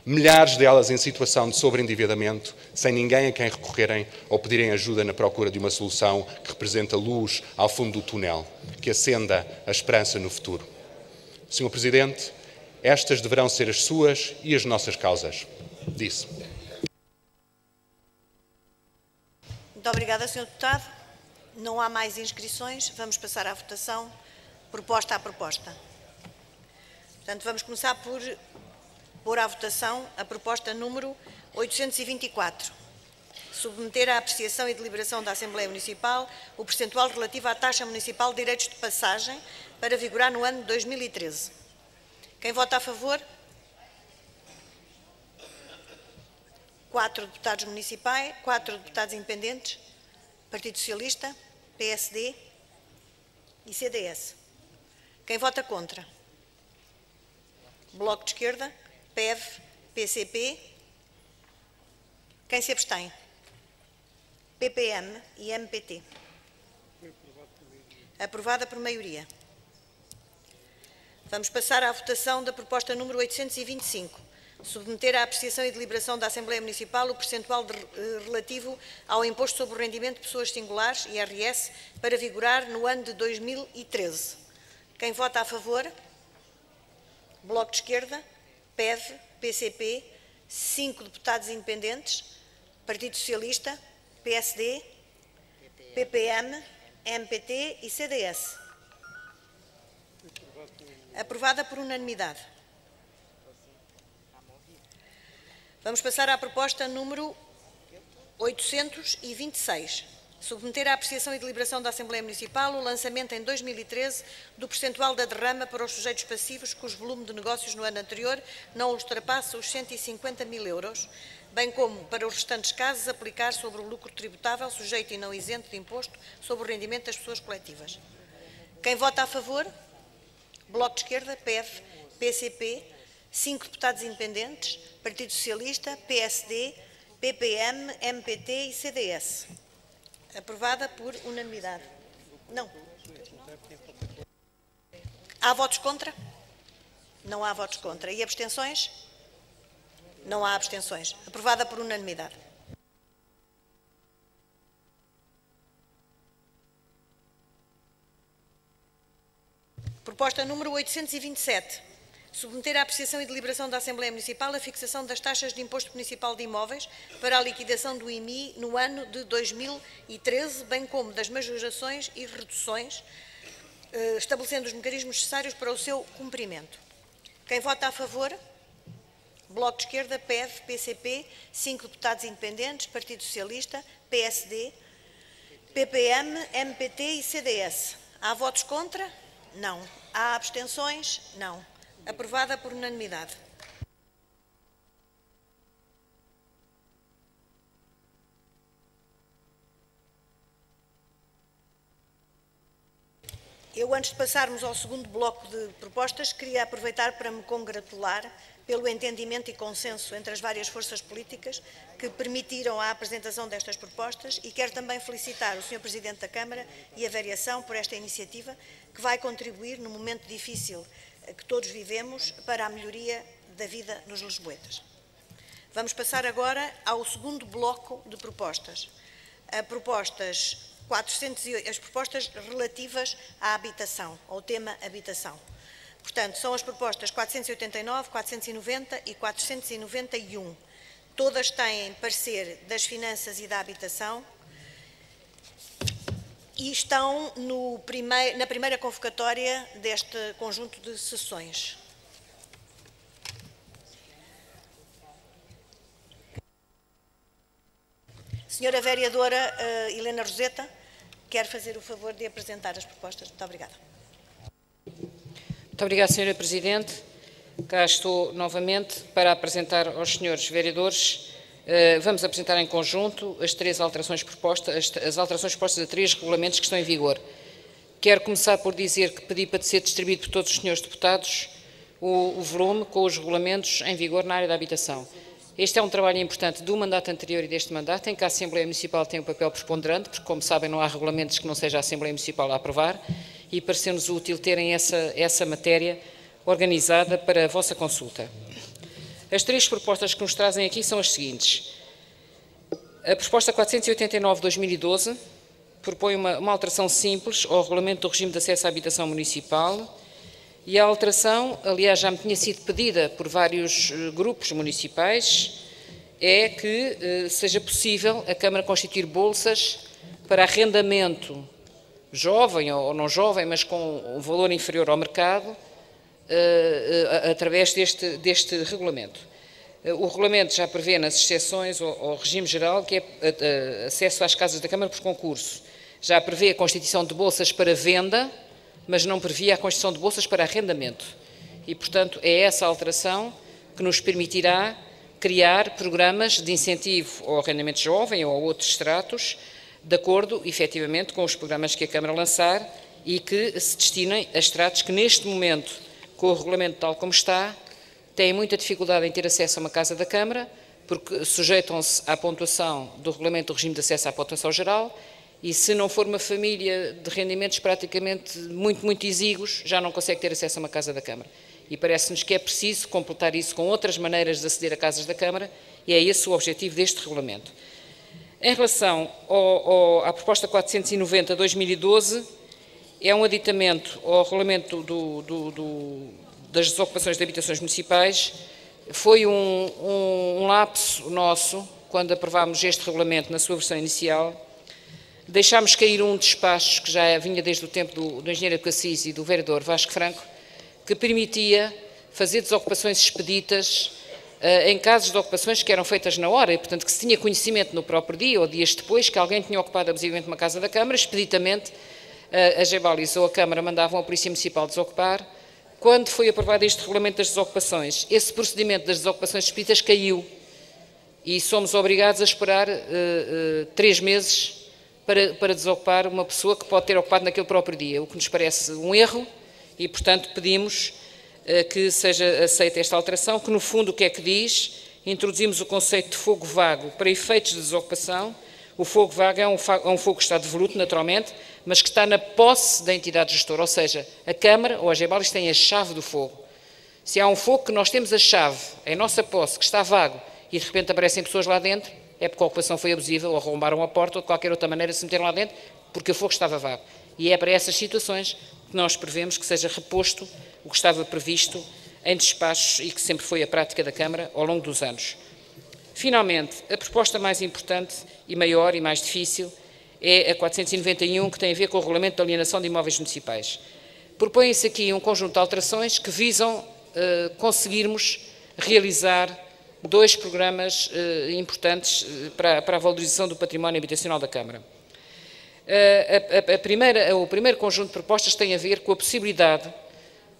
Milhares delas em situação de sobreendividamento, sem ninguém a quem recorrerem ou pedirem ajuda na procura de uma solução que representa luz ao fundo do túnel, que acenda a esperança no futuro. Sr. Presidente, estas deverão ser as suas e as nossas causas. Disse. Muito obrigada, Sr. Deputado. Não há mais inscrições. Vamos passar à votação, proposta a proposta. Portanto, vamos começar por pôr à votação a proposta número 824. Submeter à apreciação e deliberação da Assembleia Municipal o percentual relativo à taxa municipal de direitos de passagem para vigorar no ano de 2013. Quem vota a favor? 4 deputados municipais, 4 deputados independentes, Partido Socialista, PSD e CDS. Quem vota contra? Bloco de Esquerda, PEV, PCP. Quem se abstém? PPM e MPT. Aprovada por maioria. Vamos passar à votação da proposta número 825. submeter à apreciação e deliberação da Assembleia Municipal o percentual relativo ao Imposto sobre o Rendimento de Pessoas Singulares, IRS, para vigorar no ano de 2013. Quem vota a favor? Bloco de Esquerda, PEV, PCP, 5 deputados independentes, Partido Socialista, PSD, PPM, MPT e CDS. Aprovada por unanimidade. Vamos passar à proposta número 826. Submeter à apreciação e deliberação da Assembleia Municipal o lançamento em 2013 do percentual da derrama para os sujeitos passivos cujo volume de negócios no ano anterior não ultrapassa os 150 mil euros, bem como para os restantes casos aplicar sobre o lucro tributável sujeito e não isento de imposto sobre o rendimento das pessoas coletivas. Quem vota a favor? Bloco de Esquerda, PEV, PCP, 5 deputados independentes, Partido Socialista, PSD, PPM, MPT e CDS. Aprovada por unanimidade. Não. Há votos contra? Não há votos contra. E abstenções? Não há abstenções. Aprovada por unanimidade. Proposta número 827. Submeter à apreciação e deliberação da Assembleia Municipal a fixação das taxas de imposto municipal de imóveis para a liquidação do IMI no ano de 2013, bem como das majorações e reduções, estabelecendo os mecanismos necessários para o seu cumprimento. Quem vota a favor? Bloco de Esquerda, PEV, PCP, 5 deputados independentes, Partido Socialista, PSD, PPM, MPT e CDS. Há votos contra? Não. Há abstenções? Não. Aprovada por unanimidade. Eu, antes de passarmos ao segundo bloco de propostas, queria aproveitar para me congratular pelo entendimento e consenso entre as várias forças políticas que permitiram a apresentação destas propostas e quero também felicitar o Sr. Presidente da Câmara e a variação por esta iniciativa que vai contribuir no momento difícil que todos vivemos para a melhoria da vida nos lisboetas. Vamos passar agora ao segundo bloco de propostas. As propostas relativas à habitação, ao tema habitação. Portanto, são as propostas 489, 490 e 491. Todas têm parecer das Finanças e da Habitação e estão na primeira convocatória deste conjunto de sessões. Senhora Vereadora Helena Roseta, quer fazer o favor de apresentar as propostas. Muito obrigada. Muito obrigada, Senhora Presidente. Cá estou novamente para apresentar aos senhores vereadores. Vamos apresentar em conjunto as alterações propostas a 3 regulamentos que estão em vigor. Quero começar por dizer que pedi para ser distribuído por todos os senhores deputados o volume com os regulamentos em vigor na área da habitação. Este é um trabalho importante do mandato anterior e deste mandato, em que a Assembleia Municipal tem um papel preponderante, porque, como sabem, não há regulamentos que não seja a Assembleia Municipal a aprovar, e pareceu-nos útil terem essa matéria organizada para a vossa consulta. As 3 propostas que nos trazem aqui são as seguintes. A proposta 489/2012 propõe uma alteração simples ao regulamento do regime de acesso à habitação municipal e a alteração, aliás, já me tinha sido pedida por vários grupos municipais, é que seja possível a Câmara constituir bolsas para arrendamento jovem ou não jovem, mas com um valor inferior ao mercado, através deste regulamento. O regulamento já prevê nas exceções ao regime geral, que é acesso às casas da Câmara por concurso. Já prevê a constituição de bolsas para venda, mas não previa a constituição de bolsas para arrendamento. E, portanto, é essa alteração que nos permitirá criar programas de incentivo ao arrendamento jovem ou a outros estratos, de acordo, efetivamente, com os programas que a Câmara lançar e que se destinem a estratos que, neste momento, com o regulamento tal como está, têm muita dificuldade em ter acesso a uma casa da Câmara, porque sujeitam-se à pontuação do regulamento do regime de acesso à pontuação geral e, se não for uma família de rendimentos praticamente muito exíguos, já não consegue ter acesso a uma casa da Câmara. E parece-nos que é preciso completar isso com outras maneiras de aceder a casas da Câmara, e é esse o objetivo deste regulamento. Em relação à proposta 490/2012, é um aditamento ao regulamento das desocupações de habitações municipais. Foi um lapso nosso, quando aprovámos este regulamento na sua versão inicial. Deixámos cair um despacho que já vinha desde o tempo do engenheiro Cassis e do vereador Vasco Franco, que permitia fazer desocupações expeditas em casos de ocupações que eram feitas na hora, e portanto que se tinha conhecimento no próprio dia ou dias depois que alguém tinha ocupado abusivamente uma casa da Câmara, expeditamente a Gebalis ou a Câmara mandavam a Polícia Municipal desocupar. Quando foi aprovado este regulamento das desocupações, esse procedimento das desocupações expeditas caiu e somos obrigados a esperar 3 meses para desocupar uma pessoa que pode ter ocupado naquele próprio dia, o que nos parece um erro e, portanto, pedimos que seja aceita esta alteração, que no fundo o que é que diz? Introduzimos o conceito de fogo vago para efeitos de desocupação. O fogo vago é um fogo que está devoluto, naturalmente, mas que está na posse da entidade gestora, ou seja, a Câmara ou a Gebalis tem a chave do fogo. Se há um fogo que nós temos a chave em nossa posse, que está vago, e de repente aparecem pessoas lá dentro, é porque a ocupação foi abusiva, ou arrombaram a porta, ou de qualquer outra maneira se meteram lá dentro, porque o fogo estava vago. E é para essas situações que nós prevemos que seja reposto o que estava previsto em despachos e que sempre foi a prática da Câmara ao longo dos anos. Finalmente, a proposta mais importante e maior e mais difícil é a 491, que tem a ver com o Regulamento de Alienação de Imóveis Municipais. Propõe-se aqui um conjunto de alterações que visam conseguirmos realizar 2 programas importantes para a valorização do património habitacional da Câmara. O primeiro conjunto de propostas tem a ver com a possibilidade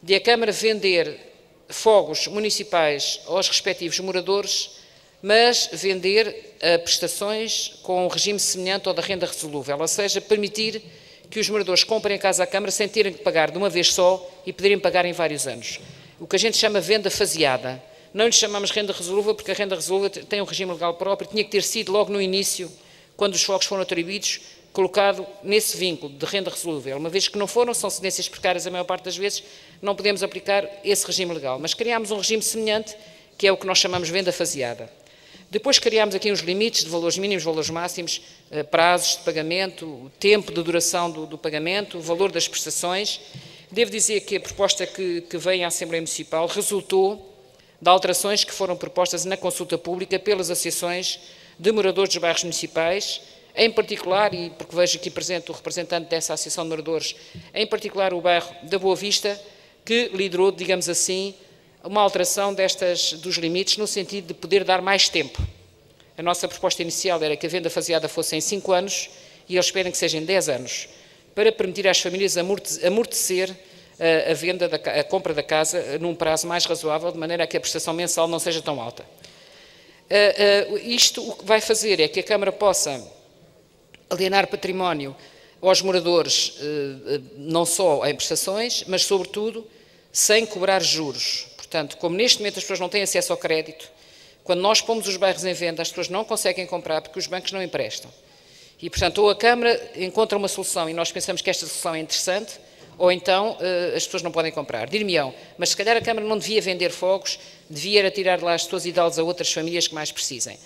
de a Câmara vender fogos municipais aos respectivos moradores, mas vender prestações com um regime semelhante ao da renda resolúvel, ou seja, permitir que os moradores comprem a casa à Câmara sem terem que pagar de uma vez só e poderem pagar em vários anos. O que a gente chama venda faseada. Não lhe chamamos renda resolúvel porque a renda resolúvel tem um regime legal próprio, tinha que ter sido logo no início, quando os fogos foram atribuídos, colocado nesse vínculo de renda resolúvel. Uma vez que não foram, são cedências precárias a maior parte das vezes, não podemos aplicar esse regime legal. Mas criámos um regime semelhante, que é o que nós chamamos venda faseada. Depois criámos aqui uns limites de valores mínimos, valores máximos, prazos de pagamento, o tempo de duração do pagamento, o valor das prestações. Devo dizer que a proposta que veio à Assembleia Municipal resultou de alterações que foram propostas na consulta pública pelas associações de moradores dos bairros municipais, em particular, e porque vejo aqui presente o representante dessa Associação de Moradores, em particular o bairro da Boa Vista, que liderou, digamos assim, uma alteração dos limites no sentido de poder dar mais tempo. A nossa proposta inicial era que a venda faseada fosse em 5 anos e eles esperam que seja em 10 anos, para permitir às famílias amortecer a venda, a compra da casa num prazo mais razoável, de maneira a que a prestação mensal não seja tão alta. Isto o que vai fazer é que a Câmara possa alienar património aos moradores, não só em prestações, mas sobretudo sem cobrar juros. Portanto, como neste momento as pessoas não têm acesso ao crédito, quando nós pomos os bairros em venda, as pessoas não conseguem comprar porque os bancos não emprestam. E, portanto, ou a Câmara encontra uma solução e nós pensamos que esta solução é interessante, ou então as pessoas não podem comprar. Dir-me-ão, mas se calhar a Câmara não devia vender fogos, devia atirar lá as pessoas e dá-los a outras famílias que mais precisem.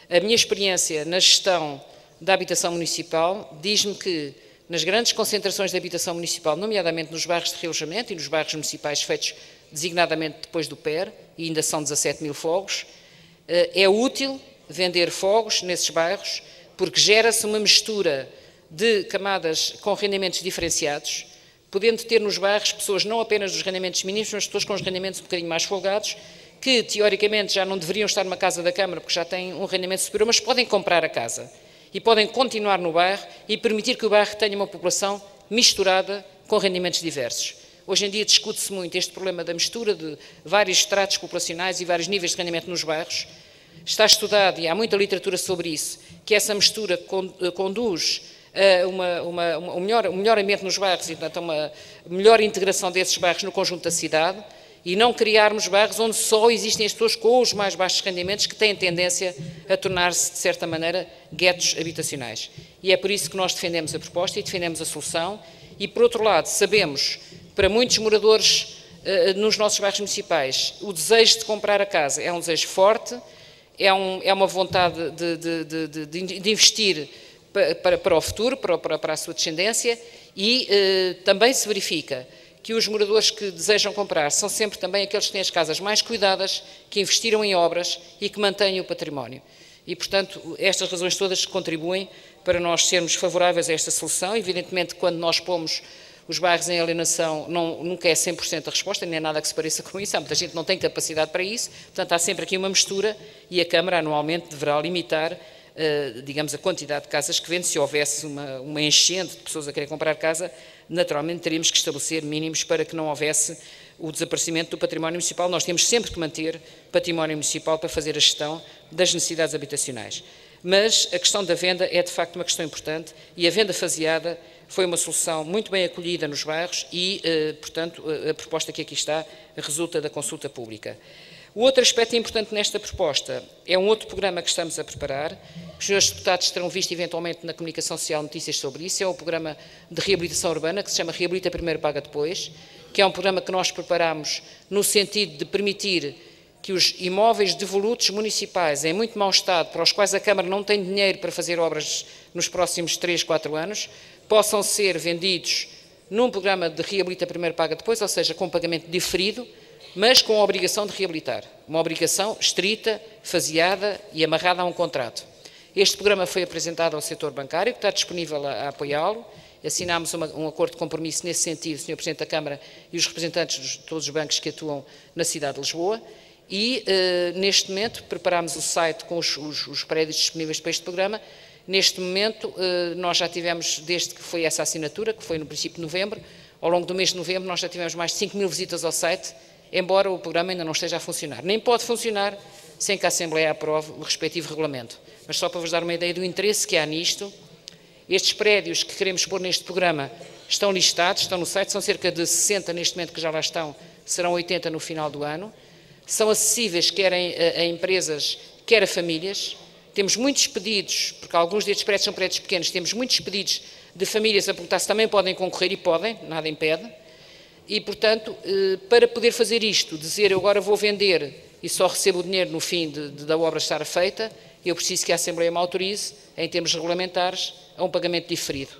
A minha experiência na gestão da habitação municipal diz-me que nas grandes concentrações de habitação municipal, nomeadamente nos bairros de realojamento e nos bairros municipais feitos designadamente depois do PER, e ainda são 17 mil fogos, é útil vender fogos nesses bairros, porque gera-se uma mistura de camadas com rendimentos diferenciados, podendo ter nos bairros pessoas não apenas dos rendimentos mínimos, mas pessoas com os rendimentos um bocadinho mais folgados, que teoricamente já não deveriam estar numa casa da Câmara porque já têm um rendimento superior, mas podem comprar a casa e podem continuar no bairro e permitir que o bairro tenha uma população misturada com rendimentos diversos. Hoje em dia discute-se muito este problema da mistura de vários estratos populacionais e vários níveis de rendimento nos bairros. Está estudado, e há muita literatura sobre isso, que essa mistura conduz a um melhor ambiente nos bairros e, portanto, a uma melhor integração desses bairros no conjunto da cidade e não criarmos bairros onde só existem as pessoas com os mais baixos rendimentos que têm tendência a tornar-se, de certa maneira, guetos habitacionais. E é por isso que nós defendemos a proposta e defendemos a solução e, por outro lado, sabemos, para muitos moradores nos nossos bairros municipais. O desejo de comprar a casa é um desejo forte, é uma vontade de investir para o futuro, para a sua descendência, e também se verifica que os moradores que desejam comprar são sempre também aqueles que têm as casas mais cuidadas, que investiram em obras e que mantêm o património. E, portanto, estas razões todas contribuem para nós sermos favoráveis a esta solução. Evidentemente, quando nós pomos os bairros em alienação, nunca é 100% a resposta, nem é nada que se pareça com isso. Há muita gente que não tem capacidade para isso, portanto, há sempre aqui uma mistura e a Câmara anualmente deverá limitar, digamos, a quantidade de casas que vende. Se houvesse uma enchente de pessoas a querer comprar casa, naturalmente teríamos que estabelecer mínimos para que não houvesse o desaparecimento do património municipal. Nós temos sempre que manter património municipal para fazer a gestão das necessidades habitacionais. Mas a questão da venda é, de facto, uma questão importante e a venda faseada foi uma solução muito bem acolhida nos bairros e, portanto, a proposta que aqui está resulta da consulta pública. O outro aspecto importante nesta proposta é um outro programa que estamos a preparar. Os senhores deputados terão visto eventualmente na comunicação social notícias sobre isso. É o programa de reabilitação urbana que se chama Reabilita Primeiro, Paga Depois, que é um programa que nós preparamos no sentido de permitir que os imóveis devolutos municipais em muito mau estado, para os quais a Câmara não tem dinheiro para fazer obras nos próximos 3, 4 anos, possam ser vendidos num programa de reabilita primeiro, paga depois, ou seja, com pagamento diferido, mas com a obrigação de reabilitar. Uma obrigação estrita, faseada e amarrada a um contrato. Este programa foi apresentado ao setor bancário, que está disponível a apoiá-lo. Assinámos um acordo de compromisso nesse sentido, o Sr. Presidente da Câmara e os representantes de todos os bancos que atuam na cidade de Lisboa. E, neste momento, preparámos o site com os prédios disponíveis para este programa. Neste momento, nós já tivemos, desde que foi essa assinatura, que foi no princípio de novembro, ao longo do mês de novembro, nós já tivemos mais de 5.000 visitas ao site, embora o programa ainda não esteja a funcionar. Nem pode funcionar sem que a Assembleia aprove o respectivo regulamento. Mas só para vos dar uma ideia do interesse que há nisto, estes prédios que queremos pôr neste programa estão listados, estão no site, são cerca de 60 neste momento que já lá estão, serão 80 no final do ano. São acessíveis quer a empresas, quer a famílias. Temos muitos pedidos, porque alguns destes prédios são prédios pequenos, temos muitos pedidos de famílias a perguntar se também podem concorrer, e podem, nada impede. E, portanto, para poder fazer isto, dizer eu agora vou vender e só recebo o dinheiro no fim da obra estar feita, eu preciso que a Assembleia me autorize, em termos regulamentares, a um pagamento diferido.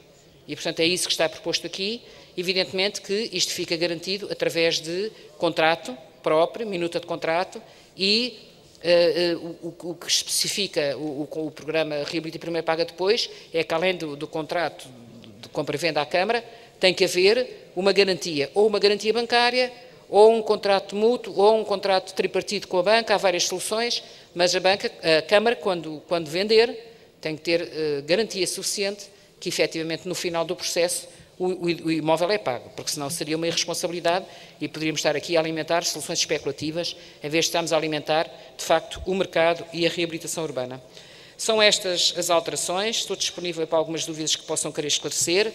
E, portanto, é isso que está proposto aqui. Evidentemente que isto fica garantido através de contrato próprio, minuta de contrato, e o que especifica o programa Reabilita Primeiro, Paga Depois, é que além do contrato de compra e venda à Câmara, tem que haver uma garantia, ou uma garantia bancária, ou um contrato mútuo, ou um contrato tripartido com a banca. Há várias soluções, mas a Câmara, quando vender, tem que ter garantia suficiente que, efetivamente, no final do processo, o imóvel é pago, porque senão seria uma irresponsabilidade e poderíamos estar aqui a alimentar soluções especulativas, em vez de estarmos a alimentar, de facto, o mercado e a reabilitação urbana. São estas as alterações. Estou disponível para algumas dúvidas que possam querer esclarecer.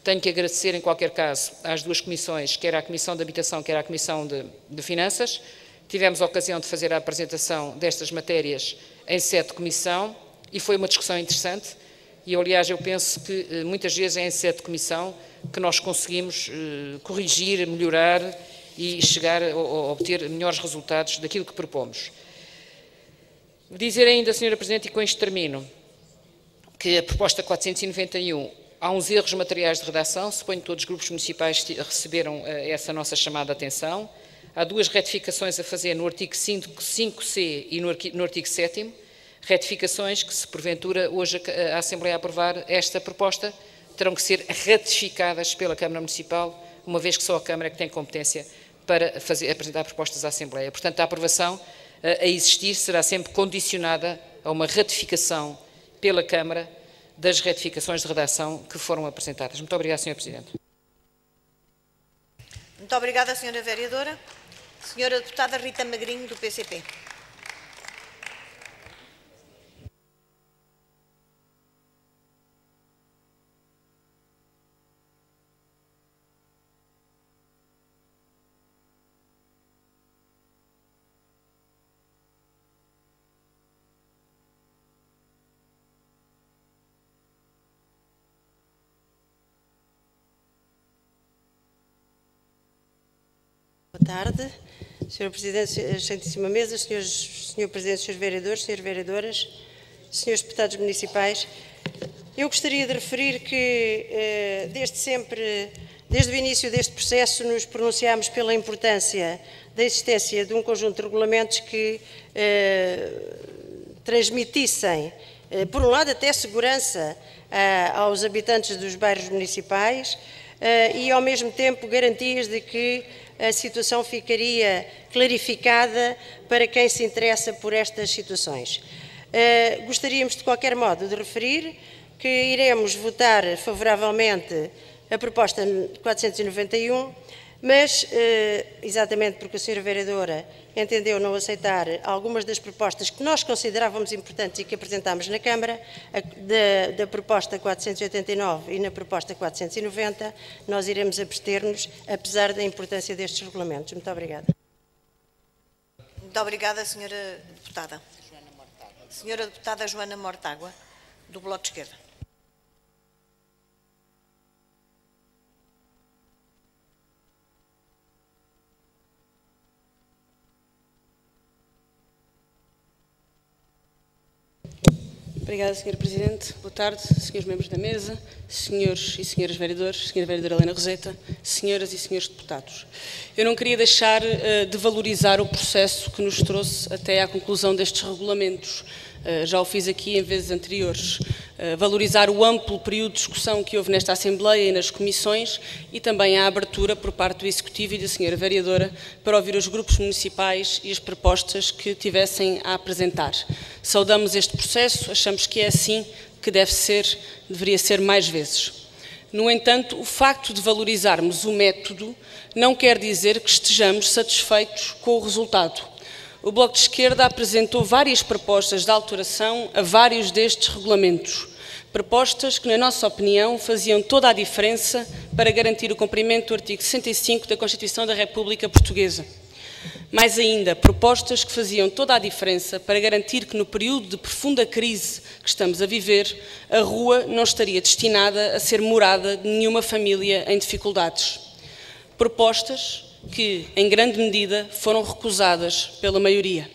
Tenho que agradecer, em qualquer caso, às duas comissões, quer à Comissão de Habitação, quer à Comissão de Finanças. Tivemos a ocasião de fazer a apresentação destas matérias em sede de comissão e foi uma discussão interessante. E, aliás, eu penso que muitas vezes é em sede de comissão que nós conseguimos corrigir, melhorar e chegar a obter melhores resultados daquilo que propomos. Dizer ainda, Sra. Presidente, e com isto termino, que a proposta 491, há uns erros materiais de redação, suponho que todos os grupos municipais receberam essa nossa chamada de atenção. Há duas retificações a fazer no artigo 5C e no artigo 7º, retificações que, se porventura hoje a Assembleia aprovar esta proposta, terão que ser ratificadas pela Câmara Municipal, uma vez que só a Câmara é que tem competência para apresentar propostas à Assembleia. Portanto, a aprovação a existir será sempre condicionada a uma ratificação pela Câmara das retificações de redação que foram apresentadas. Muito obrigada, Sra. Presidente. Muito obrigada, Sra. Vereadora. Sra. Deputada Rita Magrinho, do PCP. Boa tarde, Sr. Presidente, Excelentíssima Mesa, Sr. Presidente, Srs. Vereadores, Sras. Vereadoras, Srs. Deputados Municipais. Eu gostaria de referir que, desde o início deste processo, nos pronunciámos pela importância da existência de um conjunto de regulamentos que transmitissem, por um lado, até segurança aos habitantes dos bairros municipais e, ao mesmo tempo, garantias de que a situação ficaria clarificada para quem se interessa por estas situações. Gostaríamos, de qualquer modo, de referir que iremos votar favoravelmente a proposta 491, mas, exatamente porque a Sra. Vereadora entendeu não aceitar algumas das propostas que nós considerávamos importantes e que apresentámos na Câmara, da proposta 489 e na proposta 490, nós iremos abster-nos, apesar da importância destes regulamentos. Muito obrigada. Muito obrigada, Sra. Deputada. Sra. Deputada Joana Mortágua, do Bloco de Esquerda. Obrigada, Sr. Presidente. Boa tarde, Srs. Membros da Mesa, Srs. e Sras. Vereadores, Sra. Vereadora Helena Roseta, Sras. e Srs. Deputados. Eu não queria deixar de valorizar o processo que nos trouxe até à conclusão destes regulamentos. Já o fiz aqui em vezes anteriores. Valorizar o amplo período de discussão que houve nesta Assembleia e nas comissões e também a abertura por parte do Executivo e da Sra. Vereadora para ouvir os grupos municipais e as propostas que tivessem a apresentar. Saudamos este processo, achamos que é assim que deveria ser mais vezes. No entanto, o facto de valorizarmos o método não quer dizer que estejamos satisfeitos com o resultado. O Bloco de Esquerda apresentou várias propostas de alteração a vários destes regulamentos. Propostas que, na nossa opinião, faziam toda a diferença para garantir o cumprimento do artigo 65 da Constituição da República Portuguesa. Mais ainda, propostas que faziam toda a diferença para garantir que, no período de profunda crise que estamos a viver, a rua não estaria destinada a ser morada de nenhuma família em dificuldades. Propostas que, em grande medida, foram recusadas pela maioria.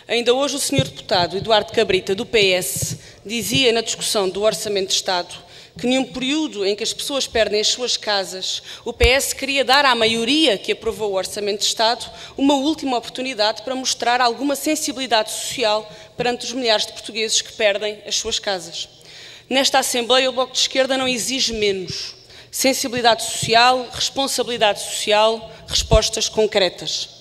Ainda hoje o Sr. Deputado Eduardo Cabrita, do PS, dizia na discussão do Orçamento de Estado que, num período em que as pessoas perdem as suas casas, o PS queria dar à maioria que aprovou o Orçamento de Estado uma última oportunidade para mostrar alguma sensibilidade social perante os milhares de portugueses que perdem as suas casas. Nesta Assembleia, o Bloco de Esquerda não exige menos. Sensibilidade social, responsabilidade social, respostas concretas.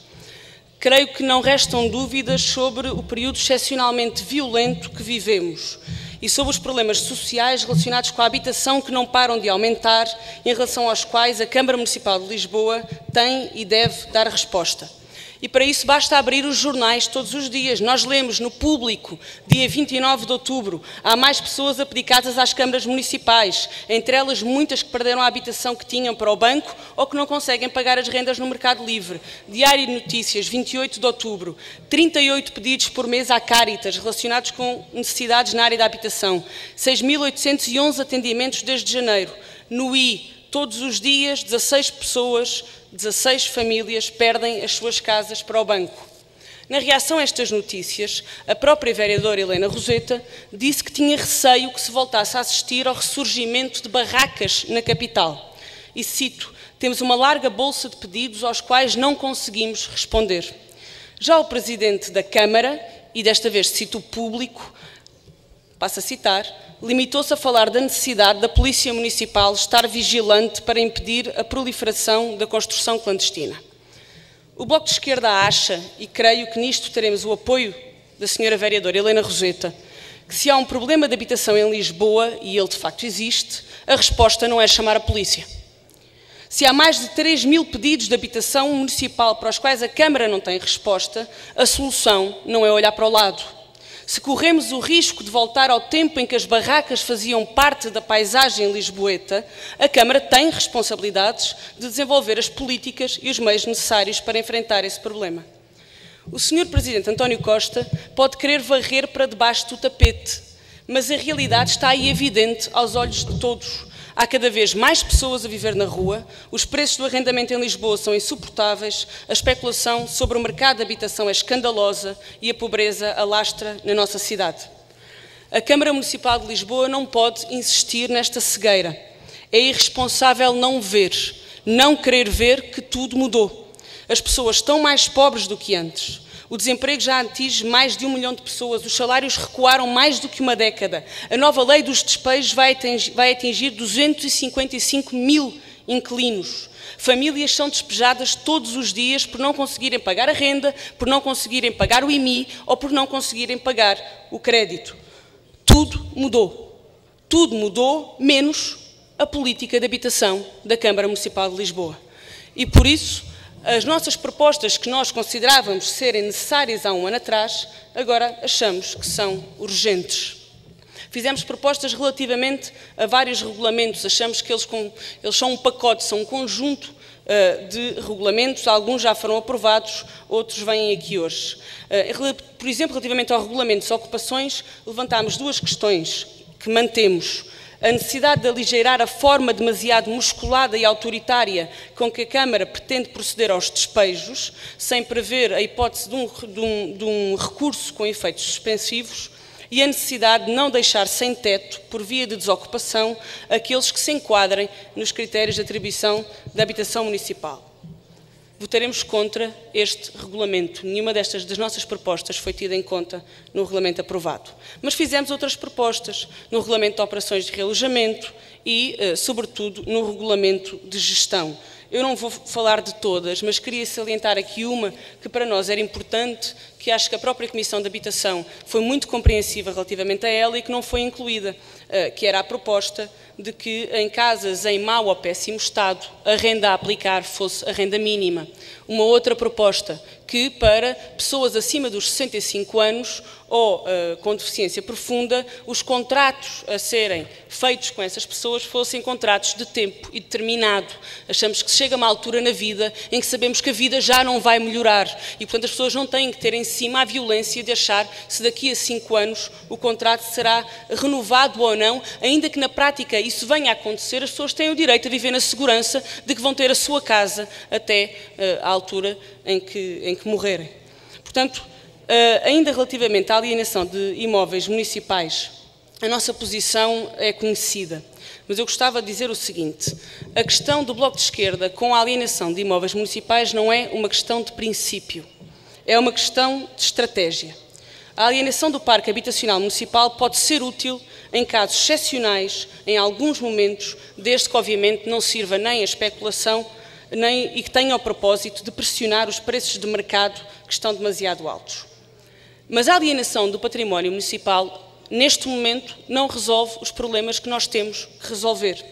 Creio que não restam dúvidas sobre o período excepcionalmente violento que vivemos e sobre os problemas sociais relacionados com a habitação que não param de aumentar, em relação aos quais a Câmara Municipal de Lisboa tem e deve dar resposta. E para isso basta abrir os jornais todos os dias. Nós lemos no Público, dia 29 de outubro, há mais pessoas a pedir casas às câmaras municipais, entre elas muitas que perderam a habitação que tinham para o banco ou que não conseguem pagar as rendas no Mercado Livre. Diário de Notícias, 28 de outubro, 38 pedidos por mês à Cáritas relacionados com necessidades na área da habitação, 6.811 atendimentos desde janeiro. No I, todos os dias, 16 famílias perdem as suas casas para o banco. Na reação a estas notícias, a própria vereadora Helena Roseta disse que tinha receio que se voltasse a assistir ao ressurgimento de barracas na capital. E cito, temos uma larga bolsa de pedidos aos quais não conseguimos responder. Já o Presidente da Câmara, e desta vez cito o Público, passo a citar, limitou-se a falar da necessidade da Polícia Municipal estar vigilante para impedir a proliferação da construção clandestina. O Bloco de Esquerda acha, e creio que nisto teremos o apoio da Sra. Vereadora Helena Roseta, que se há um problema de habitação em Lisboa, e ele de facto existe, a resposta não é chamar a polícia. Se há mais de 3.000 pedidos de habitação municipal para os quais a Câmara não tem resposta, a solução não é olhar para o lado. Se corremos o risco de voltar ao tempo em que as barracas faziam parte da paisagem lisboeta, a Câmara tem responsabilidades de desenvolver as políticas e os meios necessários para enfrentar esse problema. O Sr. Presidente António Costa pode querer varrer para debaixo do tapete, mas a realidade está aí evidente aos olhos de todos. Há cada vez mais pessoas a viver na rua, os preços do arrendamento em Lisboa são insuportáveis, a especulação sobre o mercado de habitação é escandalosa e a pobreza alastra na nossa cidade. A Câmara Municipal de Lisboa não pode insistir nesta cegueira. É irresponsável não ver, não querer ver que tudo mudou. As pessoas estão mais pobres do que antes. O desemprego já atinge mais de 1 milhão de pessoas, os salários recuaram mais do que uma década. A nova lei dos despejos vai atingir 255 mil inquilinos. Famílias são despejadas todos os dias por não conseguirem pagar a renda, por não conseguirem pagar o IMI ou por não conseguirem pagar o crédito. Tudo mudou. Tudo mudou, menos a política de habitação da Câmara Municipal de Lisboa. E por isso, as nossas propostas que nós considerávamos serem necessárias há um ano atrás, agora achamos que são urgentes. Fizemos propostas relativamente a vários regulamentos, achamos que eles são um pacote, são um conjunto de regulamentos, alguns já foram aprovados, outros vêm aqui hoje. Por exemplo, relativamente ao regulamento de ocupações, levantámos 2 questões que mantemos. A necessidade de aligeirar a forma demasiado musculada e autoritária com que a Câmara pretende proceder aos despejos, sem prever a hipótese de um recurso com efeitos suspensivos, e a necessidade de não deixar sem teto, por via de desocupação, aqueles que se enquadrem nos critérios de atribuição da habitação municipal. Votaremos contra este regulamento. Nenhuma das nossas propostas foi tida em conta no regulamento aprovado. Mas fizemos outras propostas no regulamento de operações de realojamento e, sobretudo, no regulamento de gestão. Eu não vou falar de todas, mas queria salientar aqui uma que para nós era importante, que acho que a própria Comissão de Habitação foi muito compreensiva relativamente a ela e que não foi incluída, que era a proposta de que em casas em mau ou péssimo estado a renda a aplicar fosse a renda mínima. Uma outra proposta que para pessoas acima dos 65 anos ou com deficiência profunda, os contratos a serem feitos com essas pessoas fossem contratos de tempo e determinado. Achamos que chega uma altura na vida em que sabemos que a vida já não vai melhorar e, portanto, as pessoas não têm que ter em cima a violência de achar se daqui a 5 anos o contrato será renovado ou não, ainda que na prática isso venha a acontecer, as pessoas têm o direito a viver na segurança de que vão ter a sua casa até à altura em que morrerem. Portanto, ainda relativamente à alienação de imóveis municipais, a nossa posição é conhecida, mas eu gostava de dizer o seguinte: a questão do Bloco de Esquerda com a alienação de imóveis municipais não é uma questão de princípio, é uma questão de estratégia. A alienação do parque habitacional municipal pode ser útil em casos excepcionais, em alguns momentos, desde que obviamente não sirva nem a especulação, e que tenha o propósito de pressionar os preços de mercado que estão demasiado altos. Mas a alienação do património municipal, neste momento, não resolve os problemas que nós temos que resolver.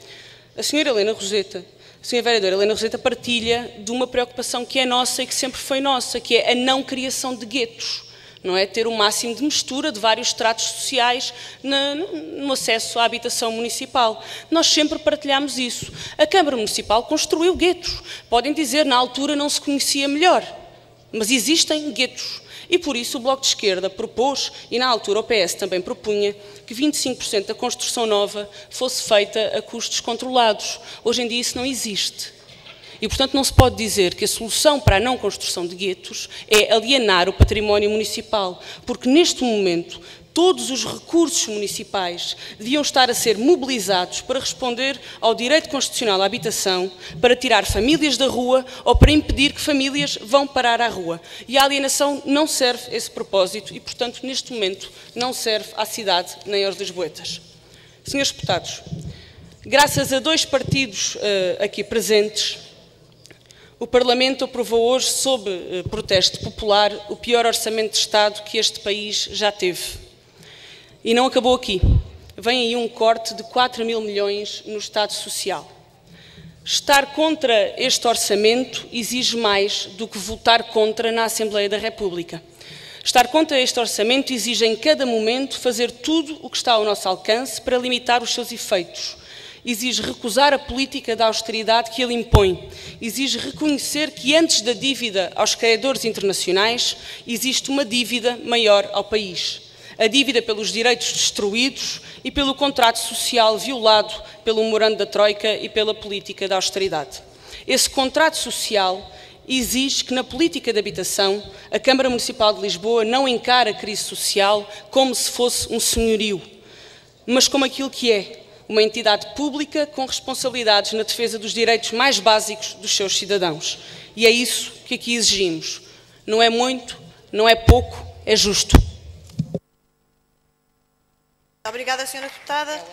A senhora vereadora Helena Roseta partilha de uma preocupação que é nossa e que sempre foi nossa, que é a não criação de guetos. Não é? Ter o máximo de mistura de vários estratos sociais no acesso à habitação municipal. Nós sempre partilhamos isso. A Câmara Municipal construiu guetos. Podem dizer, na altura não se conhecia melhor, mas existem guetos. E por isso o Bloco de Esquerda propôs, e na altura o PS também propunha, que 25% da construção nova fosse feita a custos controlados. Hoje em dia isso não existe. E, portanto, não se pode dizer que a solução para a não construção de guetos é alienar o património municipal, porque neste momento todos os recursos municipais deviam estar a ser mobilizados para responder ao direito constitucional à habitação, para tirar famílias da rua ou para impedir que famílias vão parar à rua. E a alienação não serve a esse propósito e, portanto, neste momento não serve à cidade nem aos lisboetas. Senhores deputados, graças a 2 partidos aqui presentes, o Parlamento aprovou hoje, sob protesto popular, o pior orçamento de Estado que este país já teve. E não acabou aqui. Vem aí um corte de 4 mil milhões no Estado Social. Estar contra este orçamento exige mais do que votar contra na Assembleia da República. Estar contra este orçamento exige em cada momento fazer tudo o que está ao nosso alcance para limitar os seus efeitos. Exige recusar a política da austeridade que ele impõe. Exige reconhecer que antes da dívida aos credores internacionais existe uma dívida maior ao país. a dívida pelos direitos destruídos e pelo contrato social violado pelo memorando da Troika e pela política da austeridade. Esse contrato social exige que na política de habitação a Câmara Municipal de Lisboa não encare a crise social como se fosse um senhorio, mas como aquilo que é, uma entidade pública com responsabilidades na defesa dos direitos mais básicos dos seus cidadãos. E é isso que aqui exigimos. Não é muito, não é pouco, é justo. Obrigada, Sra. Deputada.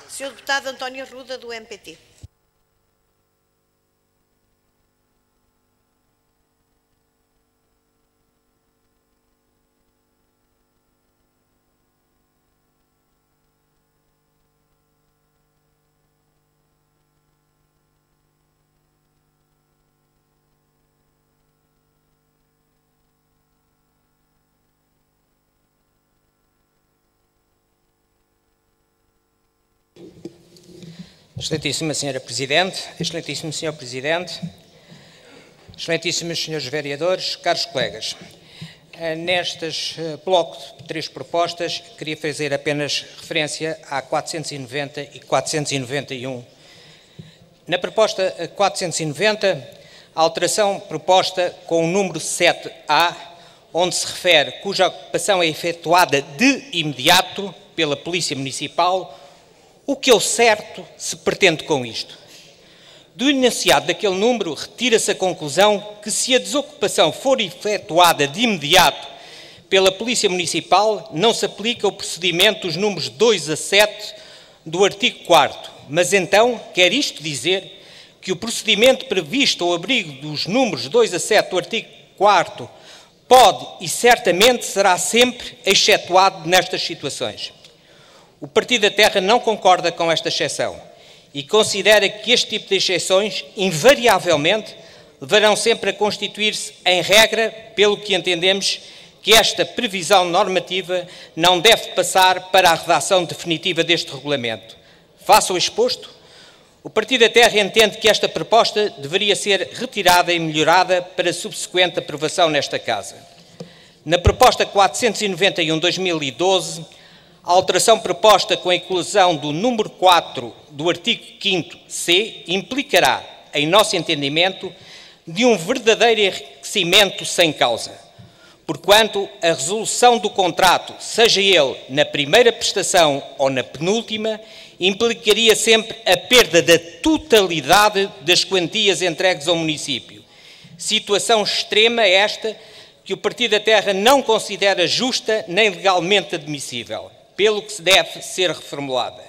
Sr. Deputado António Arruda, do MPT. Excelentíssima Senhora Presidente, Excelentíssimo Senhor Presidente, Excelentíssimos Senhores Vereadores, caros colegas, nestes bloco de 3 propostas, queria fazer apenas referência à 490 e 491. Na proposta 490, a alteração proposta com o número 7A, onde se refere cuja ocupação é efetuada de imediato pela Polícia Municipal. O que ao certo se pretende com isto? Do enunciado daquele número, retira-se a conclusão que se a desocupação for efetuada de imediato pela Polícia Municipal, não se aplica o procedimento dos números 2 a 7 do artigo 4º. Mas então, quer isto dizer que o procedimento previsto ao abrigo dos números 2 a 7 do artigo 4º pode e certamente será sempre excetuado nestas situações. O Partido da Terra não concorda com esta exceção e considera que este tipo de exceções, invariavelmente, deverão sempre a constituir-se em regra, pelo que entendemos que esta previsão normativa não deve passar para a redação definitiva deste regulamento. Face ao exposto, o Partido da Terra entende que esta proposta deveria ser retirada e melhorada para subsequente aprovação nesta Casa. Na proposta 491/2012, a alteração proposta com a inclusão do número 4 do artigo 5º-C implicará, em nosso entendimento, de um verdadeiro enriquecimento sem causa, porquanto a resolução do contrato, seja ele na primeira prestação ou na penúltima, implicaria sempre a perda da totalidade das quantias entregues ao município. Situação extrema esta que o Partido da Terra não considera justa nem legalmente admissível, pelo que se deve ser reformulada.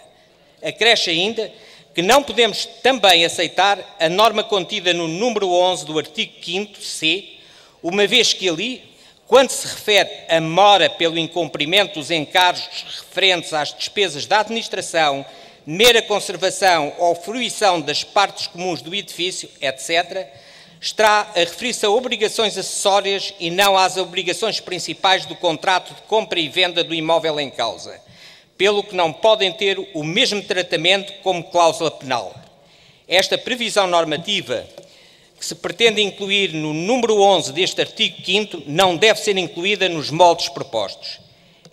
Acresce ainda que não podemos também aceitar a norma contida no número 11 do artigo 5º-C, uma vez que ali, quando se refere a mora pelo incumprimento dos encargos referentes às despesas da administração, mera conservação ou fruição das partes comuns do edifício, etc., está a referir-se a obrigações acessórias e não às obrigações principais do contrato de compra e venda do imóvel em causa, pelo que não podem ter o mesmo tratamento como cláusula penal. Esta previsão normativa, que se pretende incluir no número 11 deste artigo 5º, não deve ser incluída nos moldes propostos.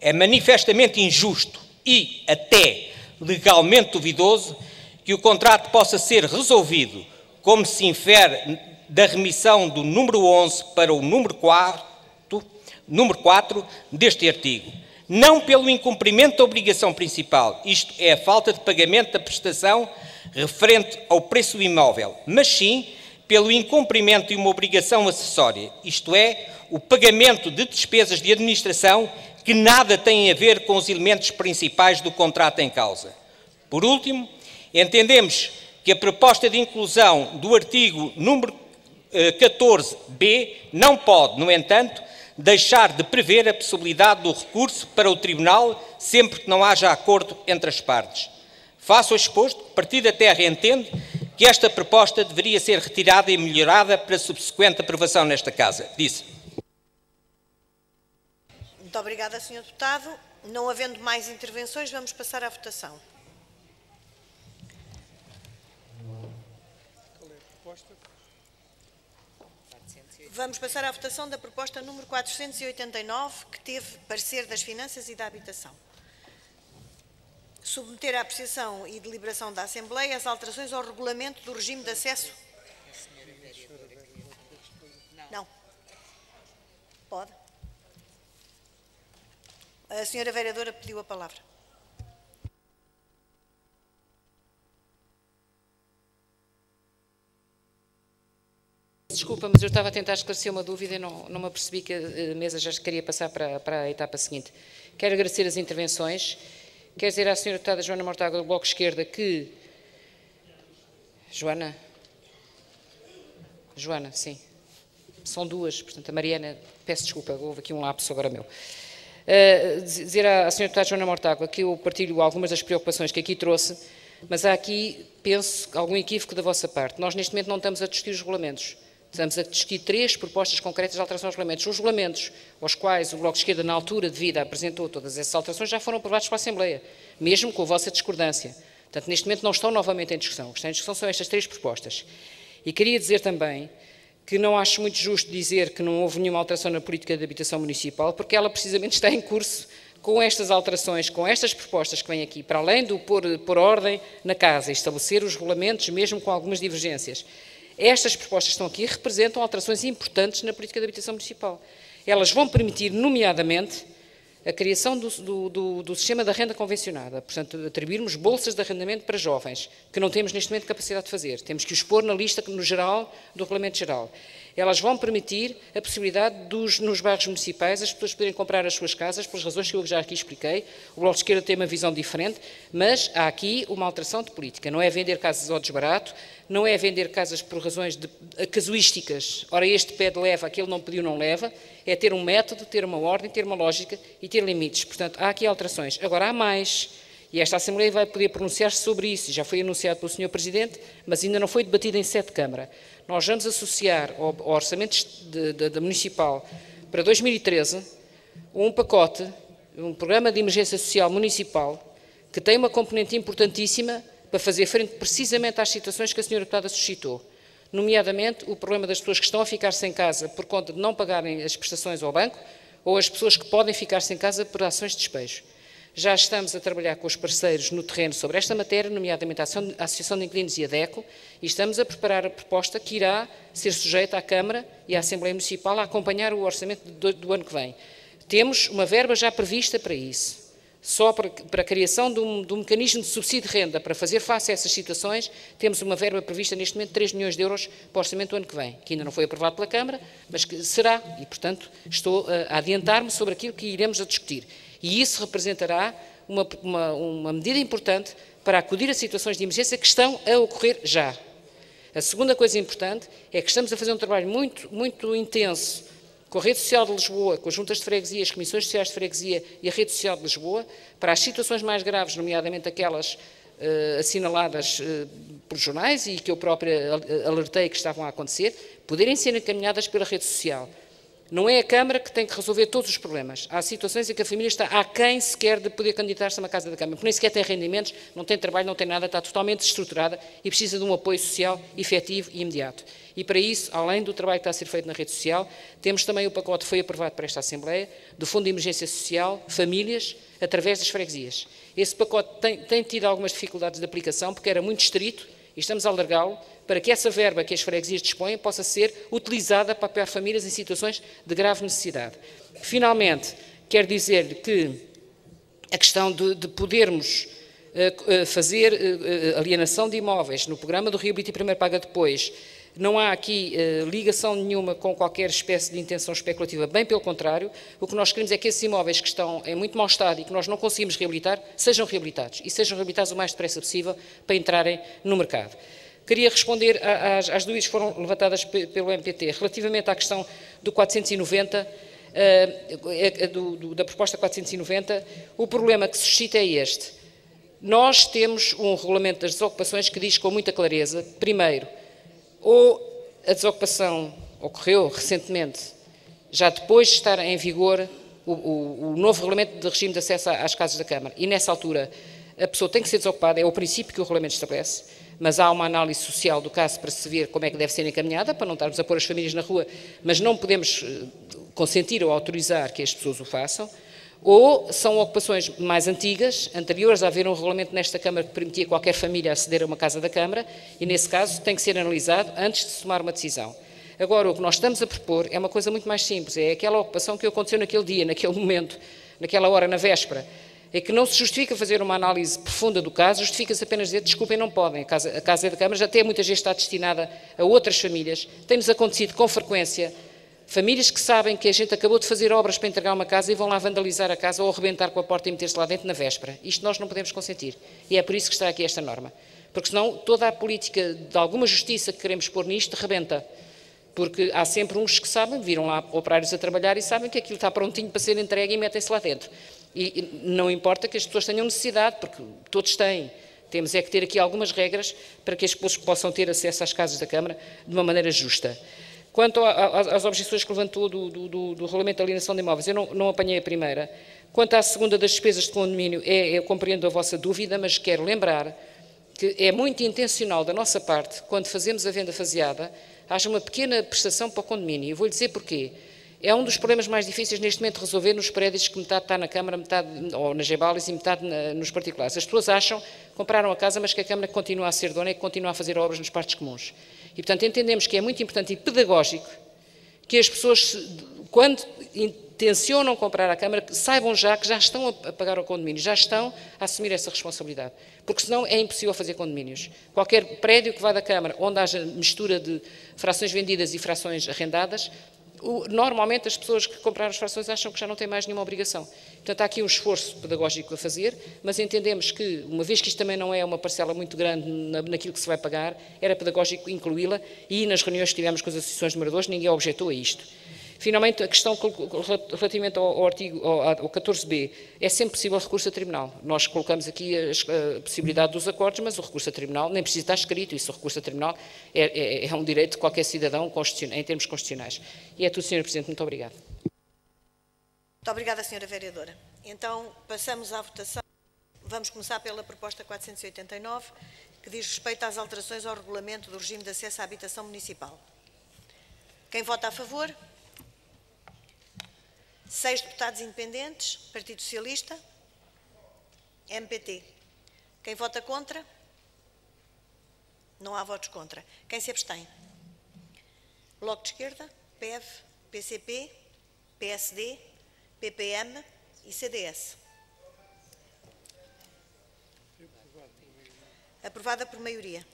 É manifestamente injusto e até legalmente duvidoso que o contrato possa ser resolvido, como se infere da remissão do número 11 para o número 4 deste artigo. Não pelo incumprimento da obrigação principal, isto é, a falta de pagamento da prestação referente ao preço do imóvel, mas sim pelo incumprimento de uma obrigação acessória, isto é, o pagamento de despesas de administração que nada têm a ver com os elementos principais do contrato em causa. Por último, entendemos que a proposta de inclusão do artigo número 14b não pode, no entanto, deixar de prever a possibilidade do recurso para o Tribunal sempre que não haja acordo entre as partes. Face ao exposto, o Partido da Terra entende que esta proposta deveria ser retirada e melhorada para subsequente aprovação nesta Casa. Disse. Muito obrigada, Sr. Deputado. Não havendo mais intervenções, vamos passar à votação. Qual é a proposta? 490. Vamos passar à votação da proposta número 489, que teve parecer das Finanças e da Habitação. Submeter à apreciação e deliberação da Assembleia as alterações ao regulamento do regime de acesso. Não. Pode. A senhora vereadora pediu a palavra. Desculpa, mas eu estava a tentar esclarecer uma dúvida e não me apercebi que a mesa já queria passar para a etapa seguinte. Quero agradecer as intervenções. Quero dizer à senhora deputada Joana Mortágua, do Bloco de Esquerda, que... Joana, sim. São duas, portanto, a Mariana... Peço desculpa, houve aqui um lapso agora meu. Dizer à senhora deputada Joana Mortágua que eu partilho algumas das preocupações que aqui trouxe, mas há aqui, penso, algum equívoco da vossa parte. Nós, neste momento, não estamos a discutir os regulamentos. Estamos a discutir 3 propostas concretas de alteração aos regulamentos. Os regulamentos, aos quais o Bloco de Esquerda, na altura de vida, apresentou todas essas alterações, já foram aprovados pela Assembleia, mesmo com a vossa discordância. Portanto, neste momento não estão novamente em discussão. O que está em discussão são estas 3 propostas. E queria dizer também que não acho muito justo dizer que não houve nenhuma alteração na política de habitação municipal, porque ela precisamente está em curso com estas alterações, com estas propostas que vêm aqui, para além do pôr ordem na casa e estabelecer os regulamentos, mesmo com algumas divergências. Estas propostas que estão aqui representam alterações importantes na política de habitação municipal. Elas vão permitir, nomeadamente, a criação do sistema da renda convencionada, portanto, atribuirmos bolsas de arrendamento para jovens, que não temos neste momento capacidade de fazer. Temos que os pôr na lista no geral, do Regulamento Geral. Elas vão permitir a possibilidade nos bairros municipais as pessoas poderem comprar as suas casas, pelas razões que eu já aqui expliquei. O Bloco de Esquerda tem uma visão diferente, mas há aqui uma alteração de política. Não é vender casas ao desbarato, não é vender casas por razões casuísticas. Ora, este pede leva, aquele não pediu não leva. É ter um método, ter uma ordem, ter uma lógica e ter limites. Portanto, há aqui alterações. Agora, há mais. E esta Assembleia vai poder pronunciar-se sobre isso. Já foi anunciado pelo Sr. Presidente, mas ainda não foi debatido em sede de Câmara. Nós vamos associar ao orçamento da Municipal para 2013 um pacote, um programa de emergência social municipal que tem uma componente importantíssima para fazer frente precisamente às situações que a Sra. Deputada suscitou. Nomeadamente o problema das pessoas que estão a ficar sem casa por conta de não pagarem as prestações ao banco ou as pessoas que podem ficar sem casa por ações de despejo. Já estamos a trabalhar com os parceiros no terreno sobre esta matéria, nomeadamente a Associação de Inquilinos e a DECO, e estamos a preparar a proposta que irá ser sujeita à Câmara e à Assembleia Municipal a acompanhar o orçamento do ano que vem. Temos uma verba já prevista para isso. Só para a criação de um mecanismo de subsídio de renda para fazer face a essas situações, temos uma verba prevista neste momento de 3 milhões de euros para o orçamento do ano que vem, que ainda não foi aprovado pela Câmara, mas que será, e portanto estou a adiantar-me sobre aquilo que iremos a discutir. E isso representará uma medida importante para acudir a situações de emergência que estão a ocorrer já. A segunda coisa importante é que estamos a fazer um trabalho muito intenso com a Rede Social de Lisboa, com as juntas de freguesia, as comissões sociais de freguesia e a Rede Social de Lisboa, para as situações mais graves, nomeadamente aquelas assinaladas por jornais e que eu própria alertei que estavam a acontecer, poderem ser encaminhadas pela Rede Social. Não é a Câmara que tem que resolver todos os problemas. Há situações em que a família está aquém sequer de poder candidatar-se a uma casa da Câmara, porque nem sequer tem rendimentos, não tem trabalho, não tem nada, está totalmente desestruturada e precisa de um apoio social efetivo e imediato. E para isso, além do trabalho que está a ser feito na rede social, temos também o pacote que foi aprovado para esta Assembleia, do Fundo de Emergência Social, famílias, através das freguesias. Esse pacote tem tido algumas dificuldades de aplicação, porque era muito estrito, e estamos a alargá-lo para que essa verba que as freguesias dispõem possa ser utilizada para apoiar famílias em situações de grave necessidade. Finalmente, quero dizer-lhe que a questão de podermos fazer alienação de imóveis no programa do Reabilita e Primeiro Paga Depois, não há aqui ligação nenhuma com qualquer espécie de intenção especulativa, bem pelo contrário. O que nós queremos é que esses imóveis que estão em muito mau estado e que nós não conseguimos reabilitar, sejam reabilitados e sejam reabilitados o mais depressa possível para entrarem no mercado. Queria responder às dúvidas que foram levantadas pelo MPT. Relativamente à questão do 490, da proposta 490, o problema que se suscita é este. Nós temos um regulamento das desocupações que diz com muita clareza, primeiro, ou a desocupação ocorreu recentemente, já depois de estar em vigor o novo regulamento de regime de acesso às casas da Câmara, e nessa altura a pessoa tem que ser desocupada, é o princípio que o regulamento estabelece. mas há uma análise social do caso para se ver como é que deve ser encaminhada, para não estarmos a pôr as famílias na rua, mas não podemos consentir ou autorizar que as pessoas o façam. Ou são ocupações mais antigas, anteriores a haver um regulamento nesta Câmara que permitia qualquer família aceder a uma casa da Câmara, e nesse caso tem que ser analisado antes de se tomar uma decisão. Agora, o que nós estamos a propor é uma coisa muito mais simples, é aquela ocupação que aconteceu naquele dia, naquele momento, naquela hora, na véspera, é que não se justifica fazer uma análise profunda do caso, justifica-se apenas dizer, desculpem, não podem, a casa da Câmara já até muitas vezes está destinada a outras famílias, tem-nos acontecido com frequência, famílias que sabem que a gente acabou de fazer obras para entregar uma casa e vão lá vandalizar a casa ou arrebentar com a porta e meter-se lá dentro na véspera. Isto nós não podemos consentir. E é por isso que está aqui esta norma. Porque senão toda a política de alguma justiça que queremos pôr nisto rebenta. Porque há sempre uns que sabem, viram lá operários a trabalhar e sabem que aquilo está prontinho para ser entregue e metem-se lá dentro. E não importa que as pessoas tenham necessidade, porque todos têm. Temos é que ter aqui algumas regras para que as pessoas possam ter acesso às casas da Câmara de uma maneira justa. Quanto às objeções que levantou do Regulamento de Alienação de Imóveis, eu não apanhei a primeira. Quanto à segunda das despesas de condomínio, eu compreendo a vossa dúvida, mas quero lembrar que é muito intencional da nossa parte, quando fazemos a venda faseada, haja uma pequena prestação para o condomínio. Eu vou-lhe dizer porquê. É um dos problemas mais difíceis neste momento de resolver nos prédios que metade está na Câmara, metade ou nas Gebalis e metade nos particulares. As pessoas acham, compraram a casa, mas que a Câmara continua a ser dona e que continua a fazer obras nos partes comuns. E, portanto, entendemos que é muito importante e pedagógico que as pessoas, quando intencionam comprar a Câmara, saibam já que já estão a pagar o condomínio, já estão a assumir essa responsabilidade. Porque senão é impossível fazer condomínios. Qualquer prédio que vá da Câmara, onde haja mistura de frações vendidas e frações arrendadas, normalmente as pessoas que compraram as frações acham que já não têm mais nenhuma obrigação. Portanto, há aqui um esforço pedagógico a fazer, mas entendemos que, uma vez que isto também não é uma parcela muito grande naquilo que se vai pagar, era pedagógico incluí-la e nas reuniões que tivemos com as associações de moradores ninguém objetou a isto. Finalmente, a questão relativamente ao artigo, ao 14b, é sempre possível recurso a tribunal. Nós colocamos aqui a possibilidade dos acordos, mas o recurso a tribunal nem precisa estar escrito, isso, o recurso a tribunal é um direito de qualquer cidadão em termos constitucionais. E é tudo, Sr. Presidente. Muito obrigada. Muito obrigada, Sra. Vereadora. Então, passamos à votação. Vamos começar pela proposta 489, que diz respeito às alterações ao regulamento do regime de acesso à habitação municipal. Quem vota a favor? 6 deputados independentes, Partido Socialista, MPT. Quem vota contra? Não há votos contra. Quem se abstém? Bloco de Esquerda, PEV, PCP, PSD, PPM e CDS. Aprovada por maioria.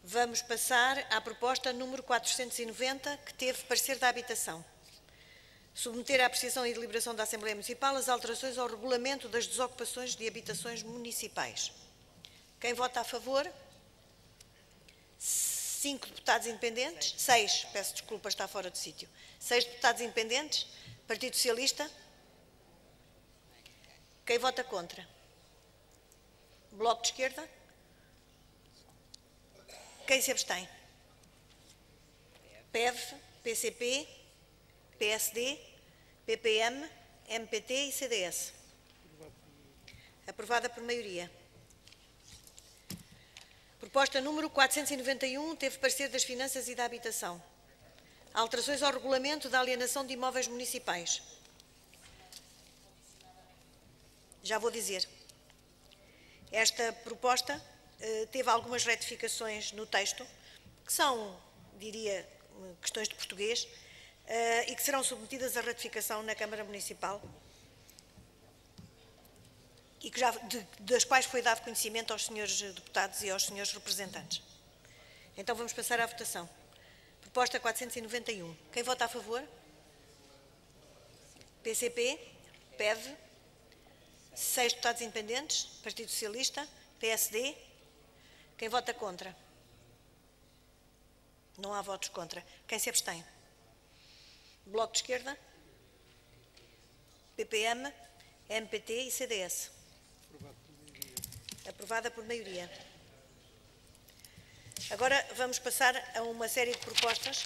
Vamos passar à proposta número 490, que teve parecer da habitação. Submeter à apreciação e deliberação da Assembleia Municipal as alterações ao regulamento das desocupações de habitações municipais. Quem vota a favor? 5 deputados independentes. 6, peço desculpa, está fora de sítio. 6 deputados independentes. Partido Socialista. Quem vota contra? Bloco de Esquerda. Quem se abstém? PEV, PCP, PSD, PPM, MPT e CDS. Aprovada por maioria. Proposta número 491 teve parecer das Finanças e da Habitação. Alterações ao regulamento da alienação de imóveis municipais. Já vou dizer. Esta proposta teve algumas retificações no texto, que são, diria, questões de português, e que serão submetidas à ratificação na Câmara Municipal e que das quais foi dado conhecimento aos senhores deputados e aos senhores representantes. Então vamos passar à votação. Proposta 491. Quem vota a favor? PCP, PEV, 6 deputados independentes, Partido Socialista, PSD. Quem vota contra? Não há votos contra. Quem se abstém? Bloco de Esquerda, PPM, MPT e CDS. Aprovada por maioria. Agora vamos passar a uma série de propostas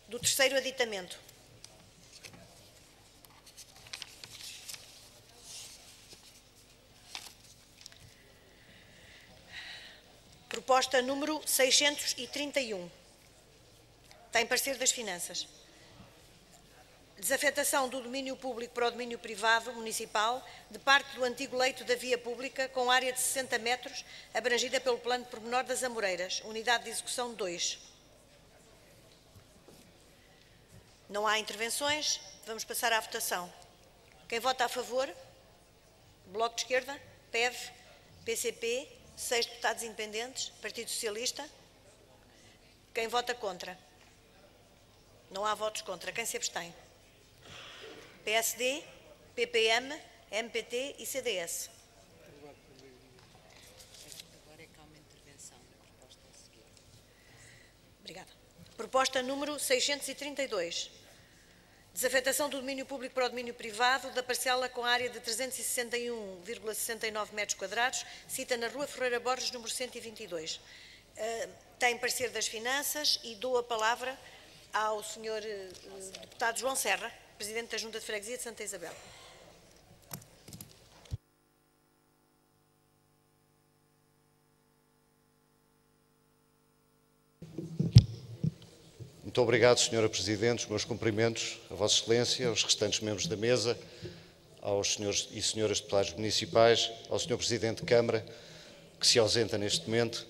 do terceiro aditamento. Proposta número 631. Tem parecer das Finanças. Desafetação do domínio público para o domínio privado municipal de parte do antigo leito da via pública com área de 60 metros abrangida pelo plano de pormenor das Amoreiras, unidade de execução 2. Não há intervenções, vamos passar à votação. Quem vota a favor? Bloco de Esquerda, PEV, PCP, 6 deputados independentes, Partido Socialista. Quem vota contra? Não há votos contra. Quem se abstém? PSD, PPM, MPT e CDS. Agora é que há uma intervenção na proposta a seguir. Obrigada. Proposta número 632. Desafetação do domínio público para o domínio privado da parcela com área de 361,69 metros quadrados, cita na Rua Ferreira Borges, número 122. Tem parecer das Finanças e dou a palavra ao Sr. Deputado João Serra, Presidente da Junta de Freguesia de Santa Isabel. Muito obrigado, Sra. Presidente. Os meus cumprimentos a Vossa Excelência, aos restantes membros da mesa, aos senhores e senhoras deputados municipais, ao Sr. Presidente de Câmara, que se ausenta neste momento,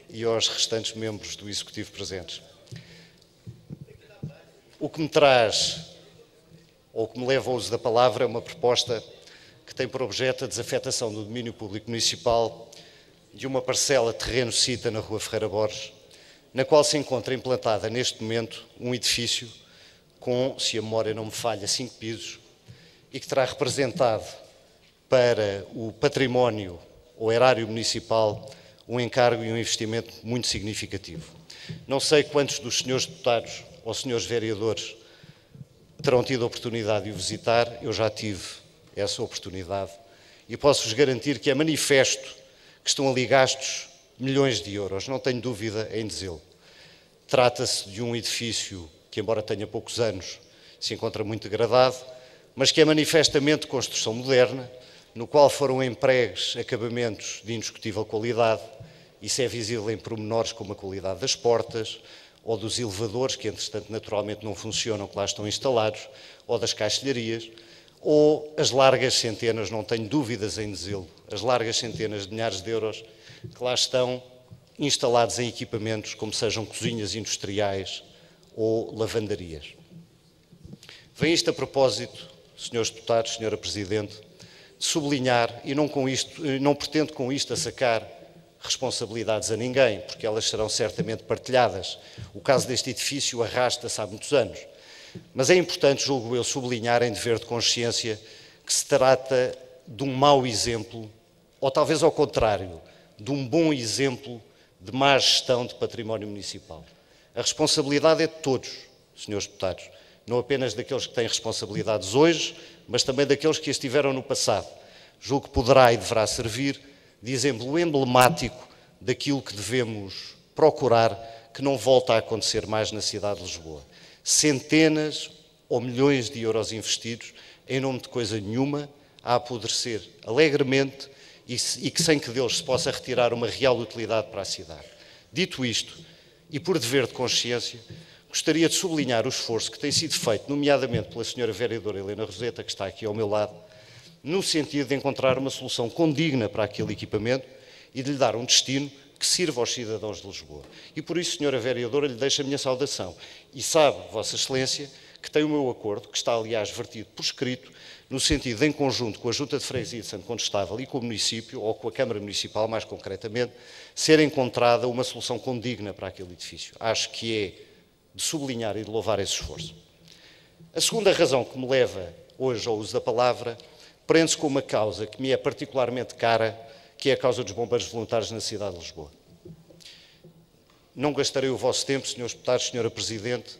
e aos restantes membros do Executivo presentes. O que me traz, ou o que me leva ao uso da palavra, é uma proposta que tem por objeto a desafetação do domínio público municipal de uma parcela de terreno cita na Rua Ferreira Borges, na qual se encontra implantada neste momento um edifício com, se a memória não me falha, 5 pisos e que terá representado para o património ou erário municipal um encargo e um investimento muito significativo. Não sei quantos dos senhores deputados ou senhores vereadores terão tido a oportunidade de o visitar, eu já tive essa oportunidade e posso-vos garantir que é manifesto que estão ali gastos milhões de euros, não tenho dúvida em dizê-lo. Trata-se de um edifício que, embora tenha poucos anos, se encontra muito degradado, mas que é manifestamente de construção moderna, no qual foram empregues acabamentos de indiscutível qualidade. Isso é visível em pormenores como a qualidade das portas, ou dos elevadores, que entretanto naturalmente não funcionam, que lá estão instalados, ou das caixilharias, ou as largas centenas, não tenho dúvidas em dizê-lo, as largas centenas de milhares de euros que lá estão instalados em equipamentos como sejam cozinhas industriais ou lavandarias. Vem isto a propósito, senhores deputados, senhora Presidente, de sublinhar, e não pretendo com isto assacar responsabilidades a ninguém, porque elas serão certamente partilhadas. O caso deste edifício arrasta-se há muitos anos. Mas é importante, julgo eu, sublinhar em dever de consciência que se trata de um mau exemplo, ou talvez ao contrário, de um bom exemplo de má gestão de património municipal. A responsabilidade é de todos, senhores deputados, não apenas daqueles que têm responsabilidades hoje, mas também daqueles que as tiveram no passado. Julgo que poderá e deverá servir de exemplo emblemático daquilo que devemos procurar que não volte a acontecer mais na cidade de Lisboa. Centenas ou milhões de euros investidos em nome de coisa nenhuma, a apodrecer alegremente e que sem que deles se possa retirar uma real utilidade para a cidade. Dito isto, e por dever de consciência, gostaria de sublinhar o esforço que tem sido feito, nomeadamente pela senhora vereadora Helena Roseta, que está aqui ao meu lado, no sentido de encontrar uma solução condigna para aquele equipamento e de lhe dar um destino que sirva aos cidadãos de Lisboa. E por isso, senhora vereadora, lhe deixo a minha saudação. E sabe, Vossa Excelência, que tem o meu acordo, que está, aliás, vertido por escrito, no sentido de, em conjunto com a Junta de Freguesia de Santo Condestável e com o município, ou com a Câmara Municipal, mais concretamente, ser encontrada uma solução condigna para aquele edifício. Acho que é de sublinhar e de louvar esse esforço. A segunda razão que me leva hoje ao uso da palavra prende-se com uma causa que me é particularmente cara, que é a causa dos bombeiros voluntários na cidade de Lisboa. Não gastarei o vosso tempo, senhores deputados, senhora Presidente,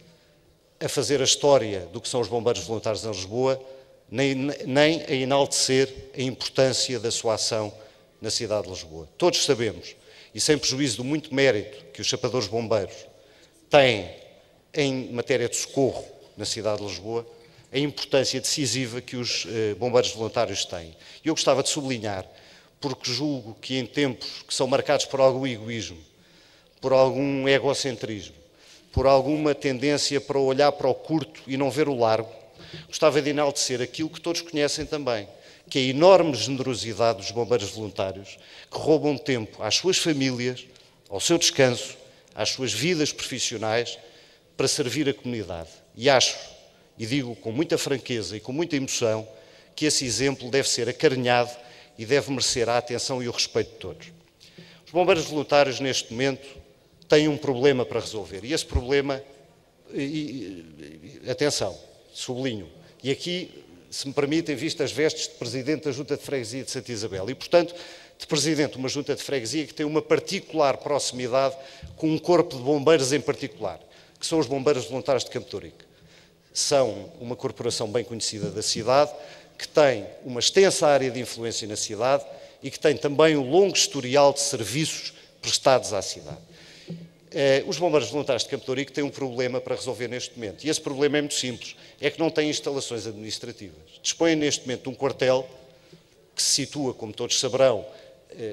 a fazer a história do que são os bombeiros voluntários em Lisboa, nem a enaltecer a importância da sua ação na cidade de Lisboa. Todos sabemos, e sem prejuízo do muito mérito que os chapadores bombeiros têm em matéria de socorro na cidade de Lisboa, a importância decisiva que os bombeiros voluntários têm. E eu gostava de sublinhar, porque julgo que em tempos que são marcados por algum egoísmo, por algum egocentrismo, por alguma tendência para olhar para o curto e não ver o largo, gostava de enaltecer aquilo que todos conhecem também, que é a enorme generosidade dos bombeiros voluntários, que roubam tempo às suas famílias, ao seu descanso, às suas vidas profissionais, para servir a comunidade. E acho, e digo com muita franqueza e com muita emoção, que esse exemplo deve ser acarinhado e deve merecer a atenção e o respeito de todos. Os bombeiros voluntários, neste momento, têm um problema para resolver. E esse problema, atenção, sublinho, e aqui, se me permitem, visto as vestes de Presidente da Junta de Freguesia de Santa Isabel e, portanto, de Presidente de uma Junta de Freguesia que tem uma particular proximidade com um corpo de bombeiros em particular, que são os Bombeiros Voluntários de Campo de Ourique. São uma corporação bem conhecida da cidade, que tem uma extensa área de influência na cidade e que tem também um longo historial de serviços prestados à cidade. Os Bombeiros Voluntários de Campo de Ourique têm um problema para resolver neste momento. E esse problema é muito simples, é que não têm instalações administrativas. Dispõem neste momento de um quartel que se situa, como todos saberão,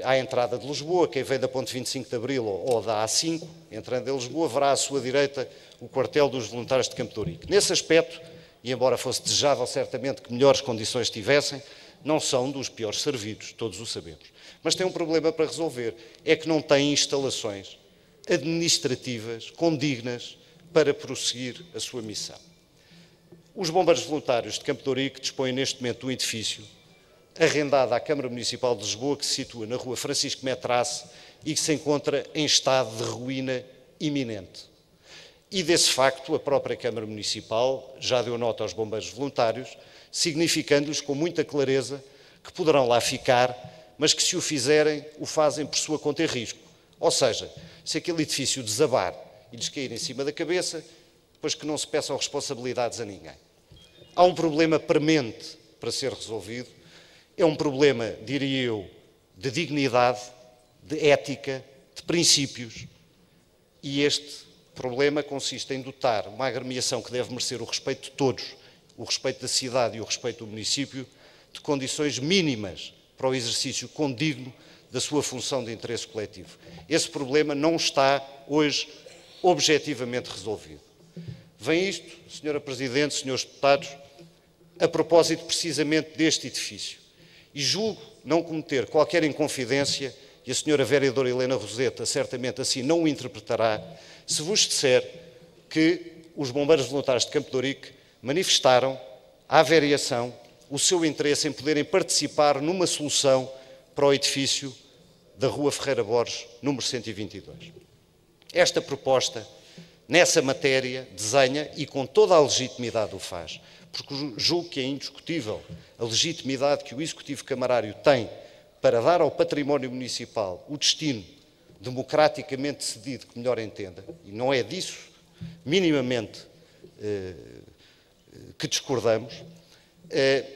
à entrada de Lisboa. Quem vem da ponte 25 de Abril ou da A5, entrando em Lisboa, verá à sua direita o quartel dos Voluntários de Campo de Ourique. Nesse aspecto, e embora fosse desejável certamente que melhores condições tivessem, não são dos piores servidos, todos o sabemos. Mas têm um problema para resolver, é que não têm instalações administrativas condignas para prosseguir a sua missão. Os Bombeiros Voluntários de Campo de Ourique dispõem neste momento de um edifício arrendado à Câmara Municipal de Lisboa, que se situa na rua Francisco Metrace e que se encontra em estado de ruína iminente. E desse facto a própria Câmara Municipal já deu nota aos bombeiros voluntários, significando-lhes com muita clareza que poderão lá ficar, mas que se o fizerem, o fazem por sua conta e risco. Ou seja, se aquele edifício desabar e lhes cair em cima da cabeça, pois que não se peçam responsabilidades a ninguém. Há um problema premente para ser resolvido, é um problema, diria eu, de dignidade, de ética, de princípios, e este problema consiste em dotar uma agremiação que deve merecer o respeito de todos, o respeito da cidade e o respeito do município, de condições mínimas para o exercício condigno da sua função de interesse coletivo. Esse problema não está hoje objetivamente resolvido. Vem isto, Sra. Presidente, Srs. Deputados, a propósito precisamente deste edifício. E julgo não cometer qualquer inconfidência, e a Sra. Vereadora Helena Roseta certamente assim não o interpretará, se vos disser que os Bombeiros Voluntários de Campo de Ourique manifestaram à variação o seu interesse em poderem participar numa solução para o edifício da Rua Ferreira Borges, número 122. Esta proposta, nessa matéria, desenha, e com toda a legitimidade o faz, porque julgo que é indiscutível a legitimidade que o Executivo Camarário tem para dar ao património municipal o destino democraticamente decidido que melhor entenda, e não é disso minimamente que discordamos.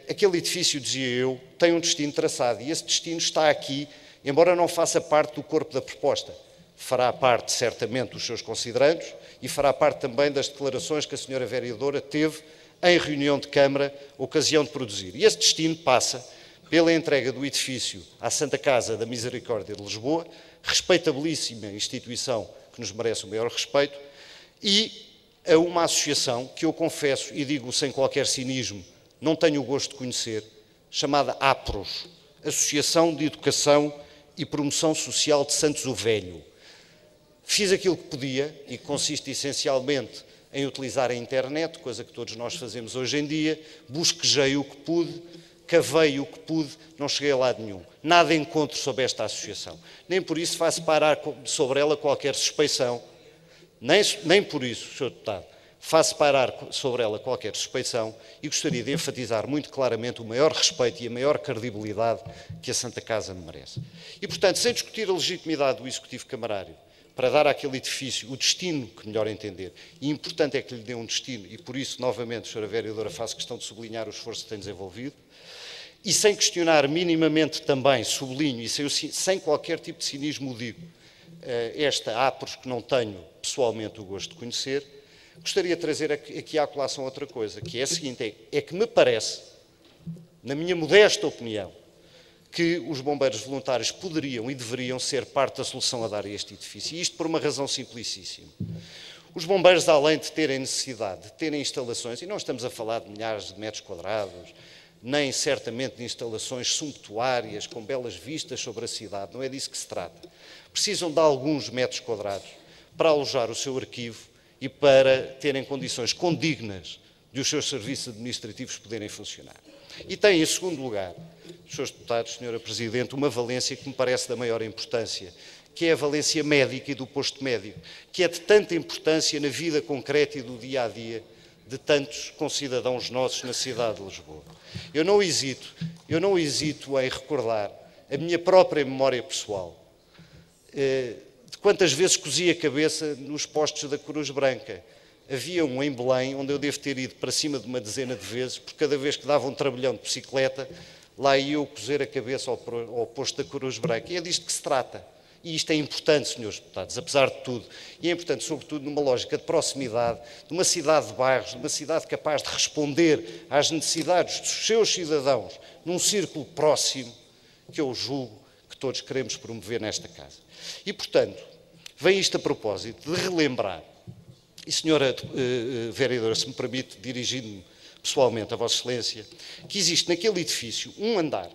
Aquele edifício, dizia eu, tem um destino traçado, e esse destino está aqui, embora não faça parte do corpo da proposta. Fará parte, certamente, dos seus considerandos e fará parte também das declarações que a Sra. Vereadora teve em reunião de Câmara, ocasião de produzir. E esse destino passa pela entrega do edifício à Santa Casa da Misericórdia de Lisboa, respeitabilíssima instituição que nos merece o maior respeito, e a uma associação que eu confesso, e digo sem qualquer cinismo, não tenho o gosto de conhecer, chamada APROS, Associação de Educação e Promoção Social de Santos o Velho. Fiz aquilo que podia, e que consiste essencialmente em utilizar a internet, coisa que todos nós fazemos hoje em dia, busquejei o que pude, cavei o que pude, não cheguei a lado nenhum. Nada encontro sobre esta associação. Nem por isso faço parar sobre ela qualquer suspeição, nem por isso, Sr. Deputado, faço parar sobre ela qualquer suspeição, e gostaria de enfatizar muito claramente o maior respeito e a maior credibilidade que a Santa Casa me merece. E, portanto, sem discutir a legitimidade do Executivo Camarário para dar àquele edifício o destino que melhor entender, e importante é que lhe dê um destino, e por isso, novamente, Sra. Vereadora, faço questão de sublinhar o esforço que tem desenvolvido, e sem questionar minimamente também, sublinho, e sem qualquer tipo de cinismo o digo, esta APROS, que não tenho pessoalmente o gosto de conhecer, gostaria de trazer aqui à colação outra coisa, que é a seguinte, é que me parece, na minha modesta opinião, que os bombeiros voluntários poderiam e deveriam ser parte da solução a dar a este edifício. E isto por uma razão simplicíssima. Os bombeiros, além de terem necessidade de terem instalações, e não estamos a falar de milhares de metros quadrados, nem certamente de instalações sumptuárias, com belas vistas sobre a cidade, não é disso que se trata. Precisam de alguns metros quadrados para alojar o seu arquivo e para terem condições condignas de os seus serviços administrativos poderem funcionar. E tem, em segundo lugar, Srs. Deputados, Sra. Presidente, uma valência que me parece da maior importância, que é a valência médica e do posto médico, que é de tanta importância na vida concreta e do dia-a-dia de tantos concidadãos nossos na cidade de Lisboa. Eu não hesito em recordar a minha própria memória pessoal, de quantas vezes cozi a cabeça nos postos da Cruz Branca. Havia um em Belém, onde eu devo ter ido para cima de uma dezena de vezes, porque cada vez que dava um trabalhão de bicicleta, lá ia eu cozer a cabeça ao posto da Cruz Branca. E é disto que se trata. E isto é importante, senhores deputados, apesar de tudo. E é importante, sobretudo, numa lógica de proximidade, de uma cidade de bairros, de uma cidade capaz de responder às necessidades dos seus cidadãos, num círculo próximo, que eu julgo que todos queremos promover nesta casa. E, portanto, vem isto a propósito de relembrar, e, senhora vereadora, se me permite, dirigindo-me pessoalmente a Vossa Excelência, que existe naquele edifício um andar,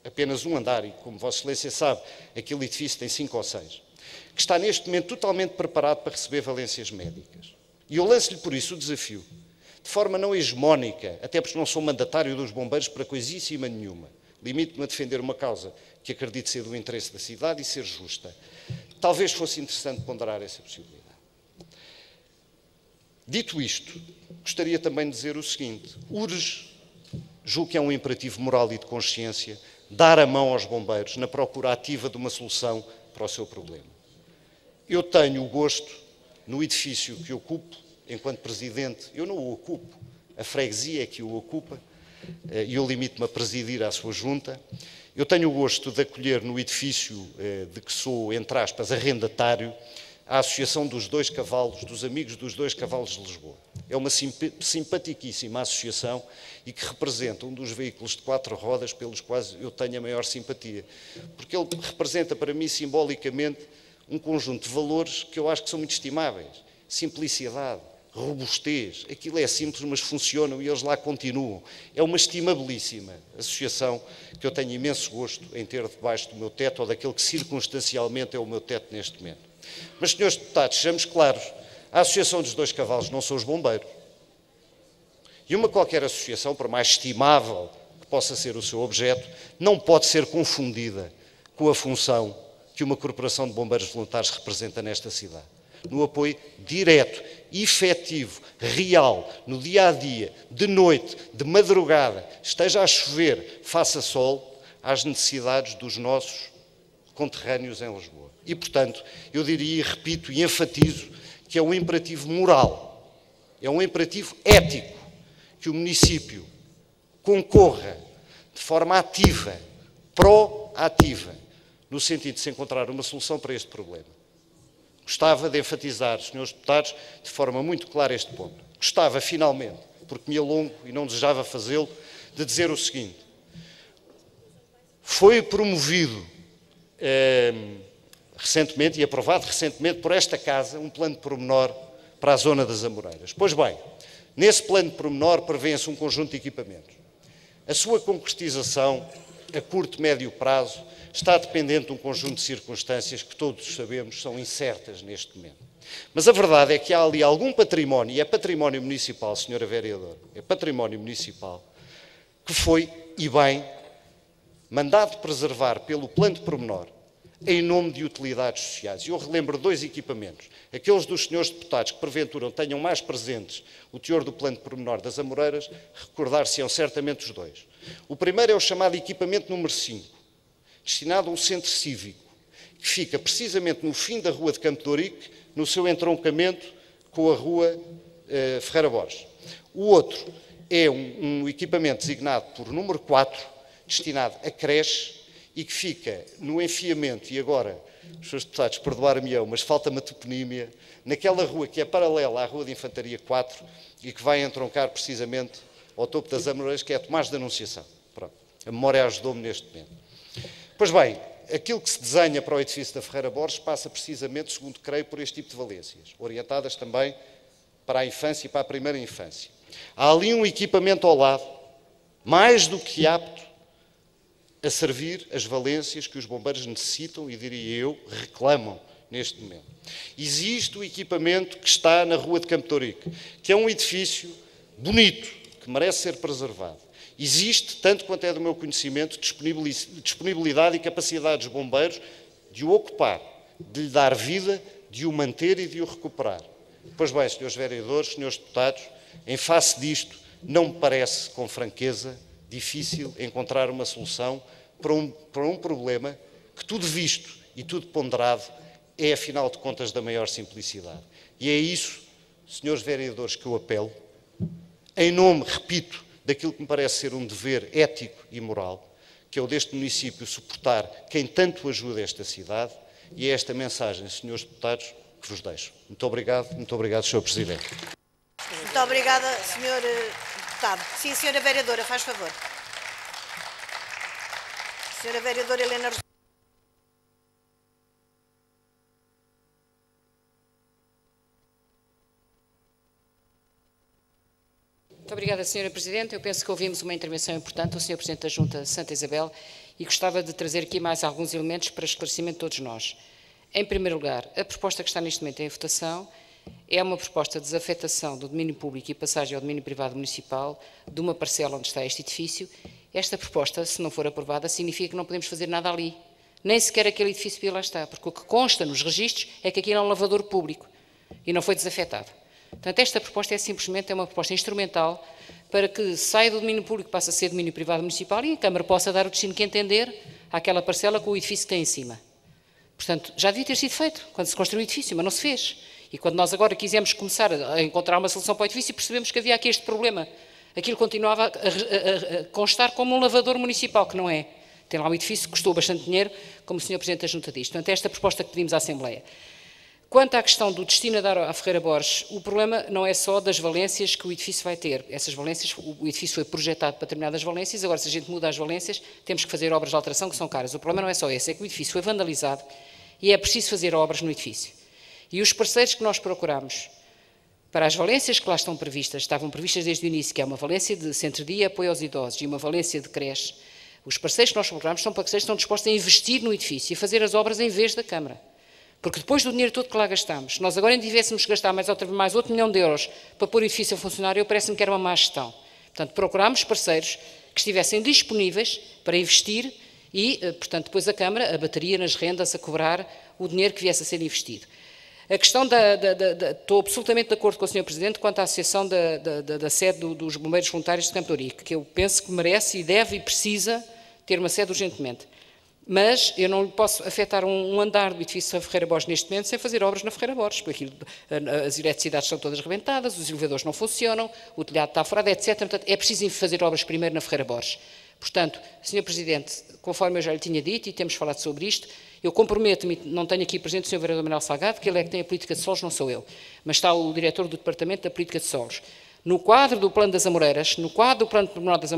apenas um andar, e como Vossa Excelência sabe, aquele edifício tem 5 ou 6, que está neste momento totalmente preparado para receber valências médicas. E eu lanço-lhe por isso o desafio, de forma não hegemónica, até porque não sou mandatário dos bombeiros para coisíssima nenhuma, limito-me a defender uma causa que acredito ser do interesse da cidade e ser justa. Talvez fosse interessante ponderar essa possibilidade. Dito isto, gostaria também de dizer o seguinte: urge, julgo que é um imperativo moral e de consciência, dar a mão aos bombeiros na procura ativa de uma solução para o seu problema. Eu tenho o gosto, no edifício que ocupo, enquanto Presidente, eu não o ocupo, a freguesia é que o ocupa, e eu limito-me a presidir à sua junta. Eu tenho o gosto de acolher no edifício de que sou, entre aspas, arrendatário, a Associação dos Dois Cavalos, dos Amigos dos Dois Cavalos de Lisboa. É uma simpaticíssima associação e que representa um dos veículos de 4 rodas pelos quais eu tenho a maior simpatia. Porque ele representa para mim, simbolicamente, um conjunto de valores que eu acho que são muito estimáveis. Simplicidade, robustez, aquilo é simples, mas funcionam e eles lá continuam. É uma estimabilíssima associação que eu tenho imenso gosto em ter debaixo do meu teto, ou daquele que circunstancialmente é o meu teto neste momento. Mas, senhores deputados, sejamos claros, a Associação dos Dois Cavalos não são os bombeiros. E uma qualquer associação, por mais estimável que possa ser o seu objeto, não pode ser confundida com a função que uma corporação de bombeiros voluntários representa nesta cidade. No apoio direto, efetivo, real, no dia-a-dia, de noite, de madrugada, esteja a chover, faça sol, às necessidades dos nossos conterrâneos em Lisboa. E, portanto, eu diria e repito e enfatizo que é um imperativo moral, é um imperativo ético que o município concorra de forma ativa, proativa, no sentido de se encontrar uma solução para este problema. Gostava de enfatizar, senhores deputados, de forma muito clara este ponto. Gostava, finalmente, porque me alongo e não desejava fazê-lo, de dizer o seguinte: foi promovido recentemente e aprovado recentemente por esta Casa um plano de pormenor para a zona das Amoreiras. Pois bem, nesse plano de pormenor prevê-se um conjunto de equipamentos. A sua concretização, a curto e médio prazo, está dependente de um conjunto de circunstâncias que todos sabemos são incertas neste momento. Mas a verdade é que há ali algum património, e é património municipal, senhora vereadora, é património municipal, que foi, e bem, mandado preservar pelo plano de pormenor, em nome de utilidades sociais. E eu relembro 2 equipamentos. Aqueles dos senhores deputados que, porventura, tenham mais presentes o teor do plano de pormenor das Amoreiras, recordar-se-ão certamente os 2. O primeiro é o chamado equipamento número 5, destinado a um centro cívico, que fica precisamente no fim da rua de Campo de Ourique, no seu entroncamento com a rua Ferreira Borges. O outro é um equipamento designado por número 4, destinado a creche, e que fica no enfiamento, e agora, os senhores deputados, perdoar-me-ão, mas falta-me a toponímia, naquela rua que é paralela à Rua de Infantaria 4 e que vai entroncar precisamente ao topo das Amoreiras, que é a Tomás da Anunciação. Pronto. A memória ajudou-me neste momento. Pois bem, aquilo que se desenha para o edifício da Ferreira Borges passa precisamente, segundo creio, por este tipo de valências, orientadas também para a infância e para a primeira infância. Há ali um equipamento ao lado, mais do que apto a servir as valências que os bombeiros necessitam e, diria eu, reclamam neste momento. Existe o equipamento que está na Rua de Campo de Ourique, que é um edifício bonito, que merece ser preservado. Existe, tanto quanto é do meu conhecimento, disponibilidade e capacidade dos bombeiros de o ocupar, de lhe dar vida, de o manter e de o recuperar. Pois bem, senhores vereadores, senhores deputados, em face disto, não me parece, com franqueza, difícil encontrar uma solução para um problema que, tudo visto e tudo ponderado, é, afinal de contas, da maior simplicidade. E é isso, senhores vereadores, que eu apelo, em nome, repito, daquilo que me parece ser um dever ético e moral, que é o deste município suportar quem tanto ajuda esta cidade, e é esta mensagem, senhores deputados, que vos deixo. Muito obrigado, Sr. Presidente. Muito obrigada, Sr. Deputado. Sim, Sra. Vereadora, faz favor. Sra. Vereadora Helena Roseta. Muito obrigada, Sra. Presidente. Eu penso que ouvimos uma intervenção importante do Sr. Presidente da Junta de Santa Isabel e gostava de trazer aqui mais alguns elementos para esclarecimento de todos nós. Em primeiro lugar, a proposta que está neste momento em votação é uma proposta de desafetação do domínio público e passagem ao domínio privado municipal de uma parcela onde está este edifício. Esta proposta, se não for aprovada, significa que não podemos fazer nada ali. Nem sequer aquele edifício que lá está, porque o que consta nos registros é que aquilo é um lavador público e não foi desafetado. Portanto, esta proposta é simplesmente uma proposta instrumental para que saia do domínio público, passe a ser domínio privado municipal e a Câmara possa dar o destino que entender àquela parcela com o edifício que tem em cima. Portanto, já devia ter sido feito quando se construiu o edifício, mas não se fez. E quando nós agora quisemos começar a encontrar uma solução para o edifício, percebemos que havia aqui este problema. Aquilo continuava a constar como um lavador municipal, que não é. Tem lá um edifício que custou bastante dinheiro, como o Sr. Presidente da Junta diz. Portanto, é esta proposta que pedimos à Assembleia. Quanto à questão do destino a dar à Ferreira Borges, o problema não é só das valências que o edifício vai ter. Essas valências, o edifício foi projetado para determinadas valências, agora se a gente muda as valências, temos que fazer obras de alteração que são caras. O problema não é só esse, é que o edifício foi vandalizado e é preciso fazer obras no edifício. E os parceiros que nós procuramos para as valências que lá estão previstas, estavam previstas desde o início, que é uma valência de centro-dia, apoio aos idosos e uma valência de creche, os parceiros que nós procuramos são parceiros que estão dispostos a investir no edifício e a fazer as obras em vez da Câmara. Porque depois do dinheiro todo que lá gastamos, se nós agora ainda tivéssemos que gastar mais 8 milhões de euros para pôr o edifício a funcionar, eu parece-me que era uma má gestão. Portanto, procurámos parceiros que estivessem disponíveis para investir e, portanto, depois a Câmara abateria nas rendas a cobrar o dinheiro que viesse a ser investido. A questão estou absolutamente de acordo com o Sr. Presidente quanto à associação da sede dos Bombeiros Voluntários de Campo de Ourique, que eu penso que merece e deve e precisa ter uma sede urgentemente. Mas eu não posso afetar um andar do edifício da Ferreira Borges neste momento sem fazer obras na Ferreira Borges, porque aquilo, as eletricidades estão todas rebentadas, os elevadores não funcionam, o telhado está furado, etc. Portanto, é preciso fazer obras primeiro na Ferreira Borges. Portanto, Sr. Presidente, conforme eu já lhe tinha dito e temos falado sobre isto, eu comprometo-me, não tenho aqui presente o Sr. Vereador Manuel Salgado, que ele é que tem a política de solos, não sou eu, mas está o diretor do Departamento da Política de Solos. No quadro do Plano das Amoreiras, no quadro do Plano Pormenor das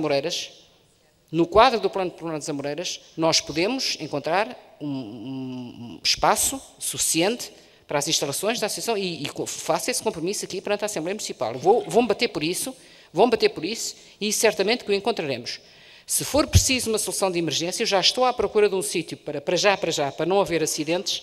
Amoreiras, nós podemos encontrar um espaço suficiente para as instalações da Associação e faço esse compromisso aqui perante a Assembleia Municipal. Vão bater por isso e certamente que o encontraremos. Se for preciso uma solução de emergência, eu já estou à procura de um sítio para não haver acidentes,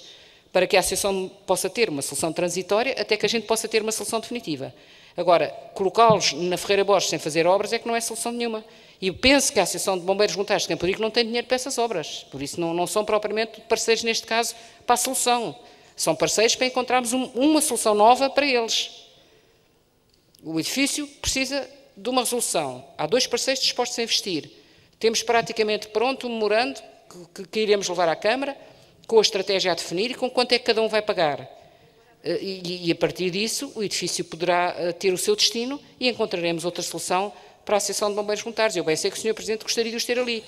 para que a Associação possa ter uma solução transitória até que a gente possa ter uma solução definitiva. Agora, colocá-los na Ferreira Borges sem fazer obras é que não é solução nenhuma. E eu penso que a Associação de Bombeiros Voluntários de Campo de Ourique não tem dinheiro para essas obras. Por isso não são propriamente parceiros, neste caso, para a solução. São parceiros para encontrarmos uma solução nova para eles. O edifício precisa de uma resolução. Há 2 parceiros dispostos a investir. Temos praticamente pronto um memorando que iremos levar à Câmara, com a estratégia a definir e com quanto é que cada um vai pagar. E a partir disso, o edifício poderá ter o seu destino e encontraremos outra solução para a Associação de Bombeiros Voluntários. Eu bem sei que o Sr. Presidente gostaria de os ter ali,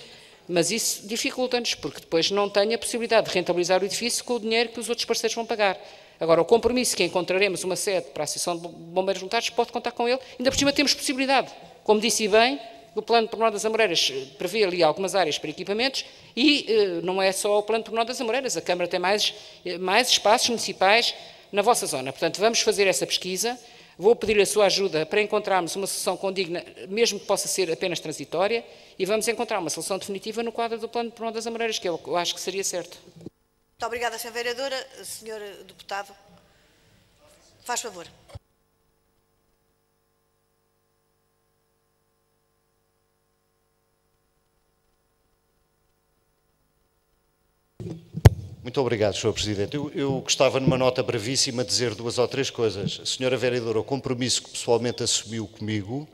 mas isso dificulta-nos, porque depois não tem a possibilidade de rentabilizar o edifício com o dinheiro que os outros parceiros vão pagar. Agora, o compromisso que encontraremos uma sede para a Associação de Bombeiros Voluntários pode contar com ele. Ainda por cima temos possibilidade, como disse bem, O Plano Pormenor das Amoreiras prevê ali algumas áreas para equipamentos e não é só o Plano Pormenor das Amoreiras, a Câmara tem mais espaços municipais na vossa zona. Portanto, vamos fazer essa pesquisa, vou pedir a sua ajuda para encontrarmos uma solução condigna, mesmo que possa ser apenas transitória, e vamos encontrar uma solução definitiva no quadro do Plano Pormenor das Amoreiras, que eu acho que seria certo. Muito obrigada, Sra. Vereadora. Sr. Deputado, faz favor. Muito obrigado, Sr. Presidente. Eu gostava, numa nota brevíssima, de dizer 2 ou 3 coisas. Sra. Vereadora, o compromisso que pessoalmente assumiu comigo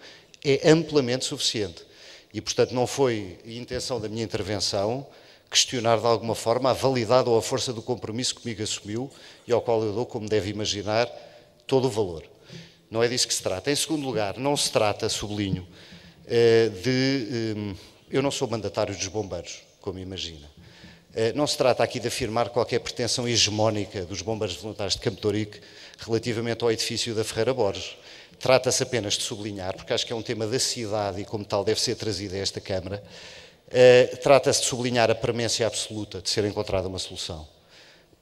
é amplamente suficiente. E, portanto, não foi a intenção da minha intervenção questionar de alguma forma a validade ou a força do compromisso que comigo assumiu e ao qual eu dou, como deve imaginar, todo o valor. Não é disso que se trata. Em segundo lugar, não se trata, sublinho, eu não sou mandatário dos bombeiros, como imagina. Não se trata aqui de afirmar qualquer pretensão hegemónica dos bombeiros voluntários de Campo de Ourique relativamente ao edifício da Ferreira Borges. Trata-se apenas de sublinhar, porque acho que é um tema da cidade e como tal deve ser trazido a esta Câmara, trata-se de sublinhar a premência absoluta de ser encontrada uma solução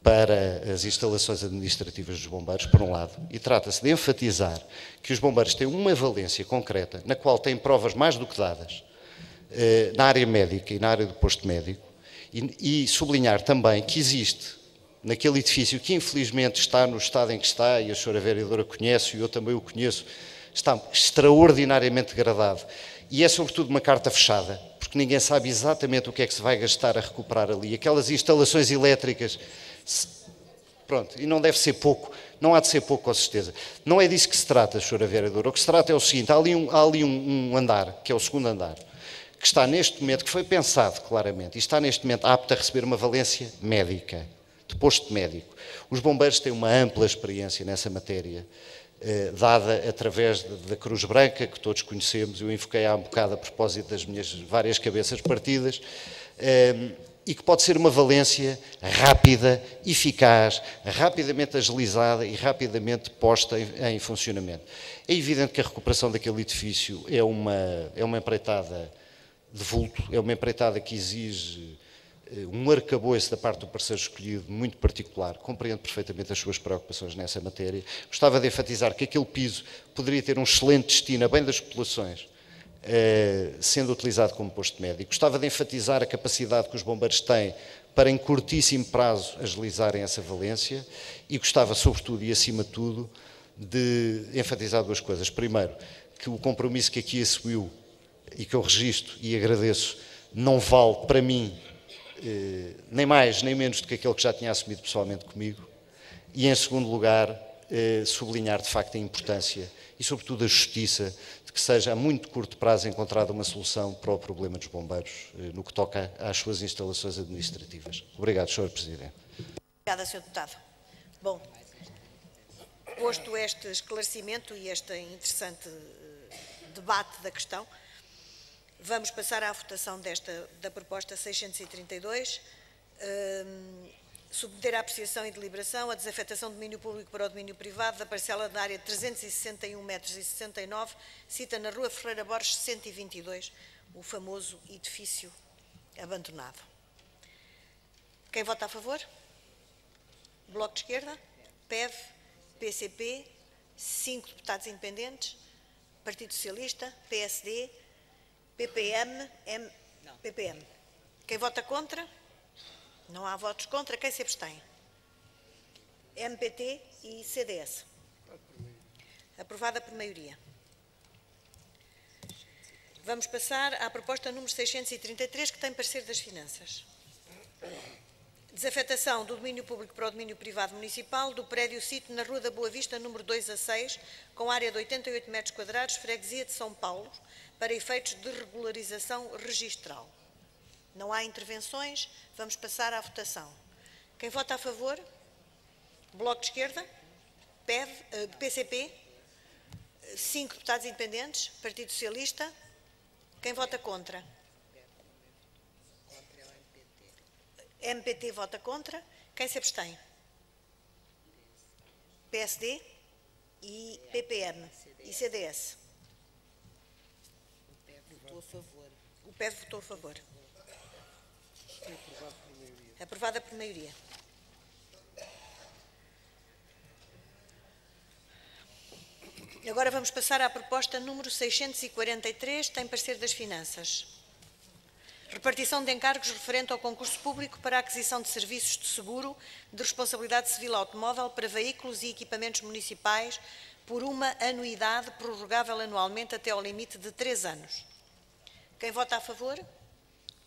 para as instalações administrativas dos bombeiros, por um lado, e trata-se de enfatizar que os bombeiros têm uma valência concreta, na qual têm provas mais do que dadas, na área médica e na área do posto médico, e sublinhar também que existe, naquele edifício que infelizmente está no estado em que está, e a Sra. Vereadora conhece, e eu também o conheço, está extraordinariamente degradado. E é sobretudo uma carta fechada, porque ninguém sabe exatamente o que é que se vai gastar a recuperar ali. Aquelas instalações elétricas, pronto, e não deve ser pouco, não há de ser pouco com certeza. Não é disso que se trata, Sra. Vereadora. O que se trata é o seguinte, há ali um andar, que é o segundo andar, que está neste momento, que foi pensado claramente, e está neste momento apto a receber uma valência médica, de posto médico. Os bombeiros têm uma ampla experiência nessa matéria, dada através da Cruz Branca, que todos conhecemos, eu invoquei há um bocado a propósito das minhas várias cabeças partidas, e que pode ser uma valência rápida, eficaz, rapidamente agilizada e rapidamente posta em funcionamento. É evidente que a recuperação daquele edifício é uma empreitada de vulto, é uma empreitada que exige um arcabouço da parte do parceiro escolhido muito particular, compreendo perfeitamente as suas preocupações nessa matéria. Gostava de enfatizar que aquele piso poderia ter um excelente destino a bem das populações, sendo utilizado como posto médico. Gostava de enfatizar a capacidade que os bombeiros têm para, em curtíssimo prazo, agilizarem essa valência, e gostava, sobretudo e acima de tudo, de enfatizar 2 coisas. Primeiro, que o compromisso que aqui assumiu e que eu registro e agradeço, não vale para mim nem mais nem menos do que aquele que já tinha assumido pessoalmente comigo. E, em segundo lugar, sublinhar de facto a importância e sobretudo a justiça de que seja a muito curto prazo encontrada uma solução para o problema dos bombeiros no que toca às suas instalações administrativas. Obrigado, Sr. Presidente. Obrigada, Sr. Deputado. Bom, posto este esclarecimento e este interessante debate da questão, vamos passar à votação da proposta 632, submeter à apreciação e deliberação a desafetação do domínio público para o domínio privado da parcela da área de 361,69 metros, cita na Rua Ferreira Borges 122, o famoso edifício abandonado. Quem vota a favor? Bloco de Esquerda, PEV, PCP, 5 deputados independentes, Partido Socialista, PSD, PPM, PPM. Quem vota contra? Não há votos contra. Quem se abstém? MPT e CDS. Aprovada por maioria. Vamos passar à proposta número 633, que tem parecer das Finanças. Desafetação do domínio público para o domínio privado municipal do prédio sítio na Rua da Boa Vista, número 2 a 6, com área de 88 metros quadrados, freguesia de São Paulo, para efeitos de regularização registral. Não há intervenções, vamos passar à votação. Quem vota a favor? Bloco de Esquerda, PEV, PCP, 5 deputados independentes, Partido Socialista. Quem vota contra? MPT vota contra. Quem se abstém? PSD e PPM e CDS. votou a favor. O PEV votou a favor. Aprovada por maioria. Agora vamos passar à proposta número 643, tem parecer das Finanças. Repartição de encargos referente ao concurso público para a aquisição de serviços de seguro de responsabilidade civil automóvel para veículos e equipamentos municipais por uma anuidade prorrogável anualmente até ao limite de 3 anos. Quem vota a favor?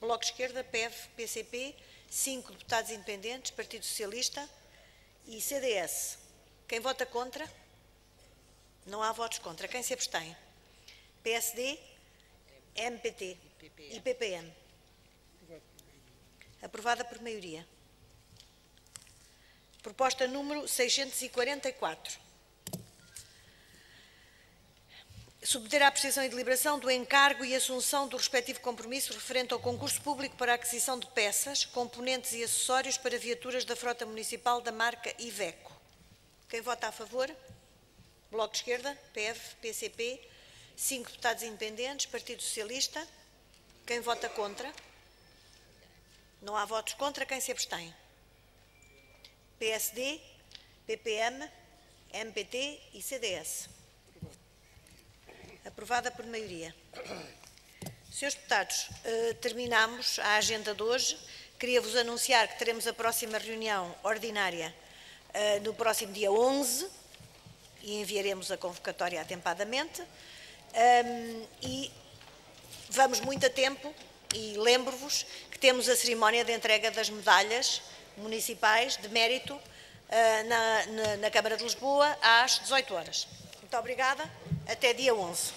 Bloco de Esquerda, PEV, PCP, 5 deputados independentes, Partido Socialista e CDS. Quem vota contra? Não há votos contra. Quem se abstém? PSD, MPT e PPM. Aprovada por maioria. Proposta número 644. Submeter à apreciação e deliberação do encargo e assunção do respectivo compromisso referente ao concurso público para a aquisição de peças, componentes e acessórios para viaturas da frota municipal da marca Iveco. Quem vota a favor? Bloco de Esquerda, PEV, PCP, 5 deputados independentes, Partido Socialista. Quem vota contra? Não há votos contra. Quem se abstém? PSD, PPM, MPT e CDS. Aprovada por maioria. Senhores deputados, terminamos a agenda de hoje. Queria-vos anunciar que teremos a próxima reunião ordinária no próximo dia 11 e enviaremos a convocatória atempadamente. E vamos muito a tempo e lembro-vos que temos a cerimónia de entrega das medalhas municipais de mérito na Câmara de Lisboa às 18 horas. Muito obrigada. Até dia 11.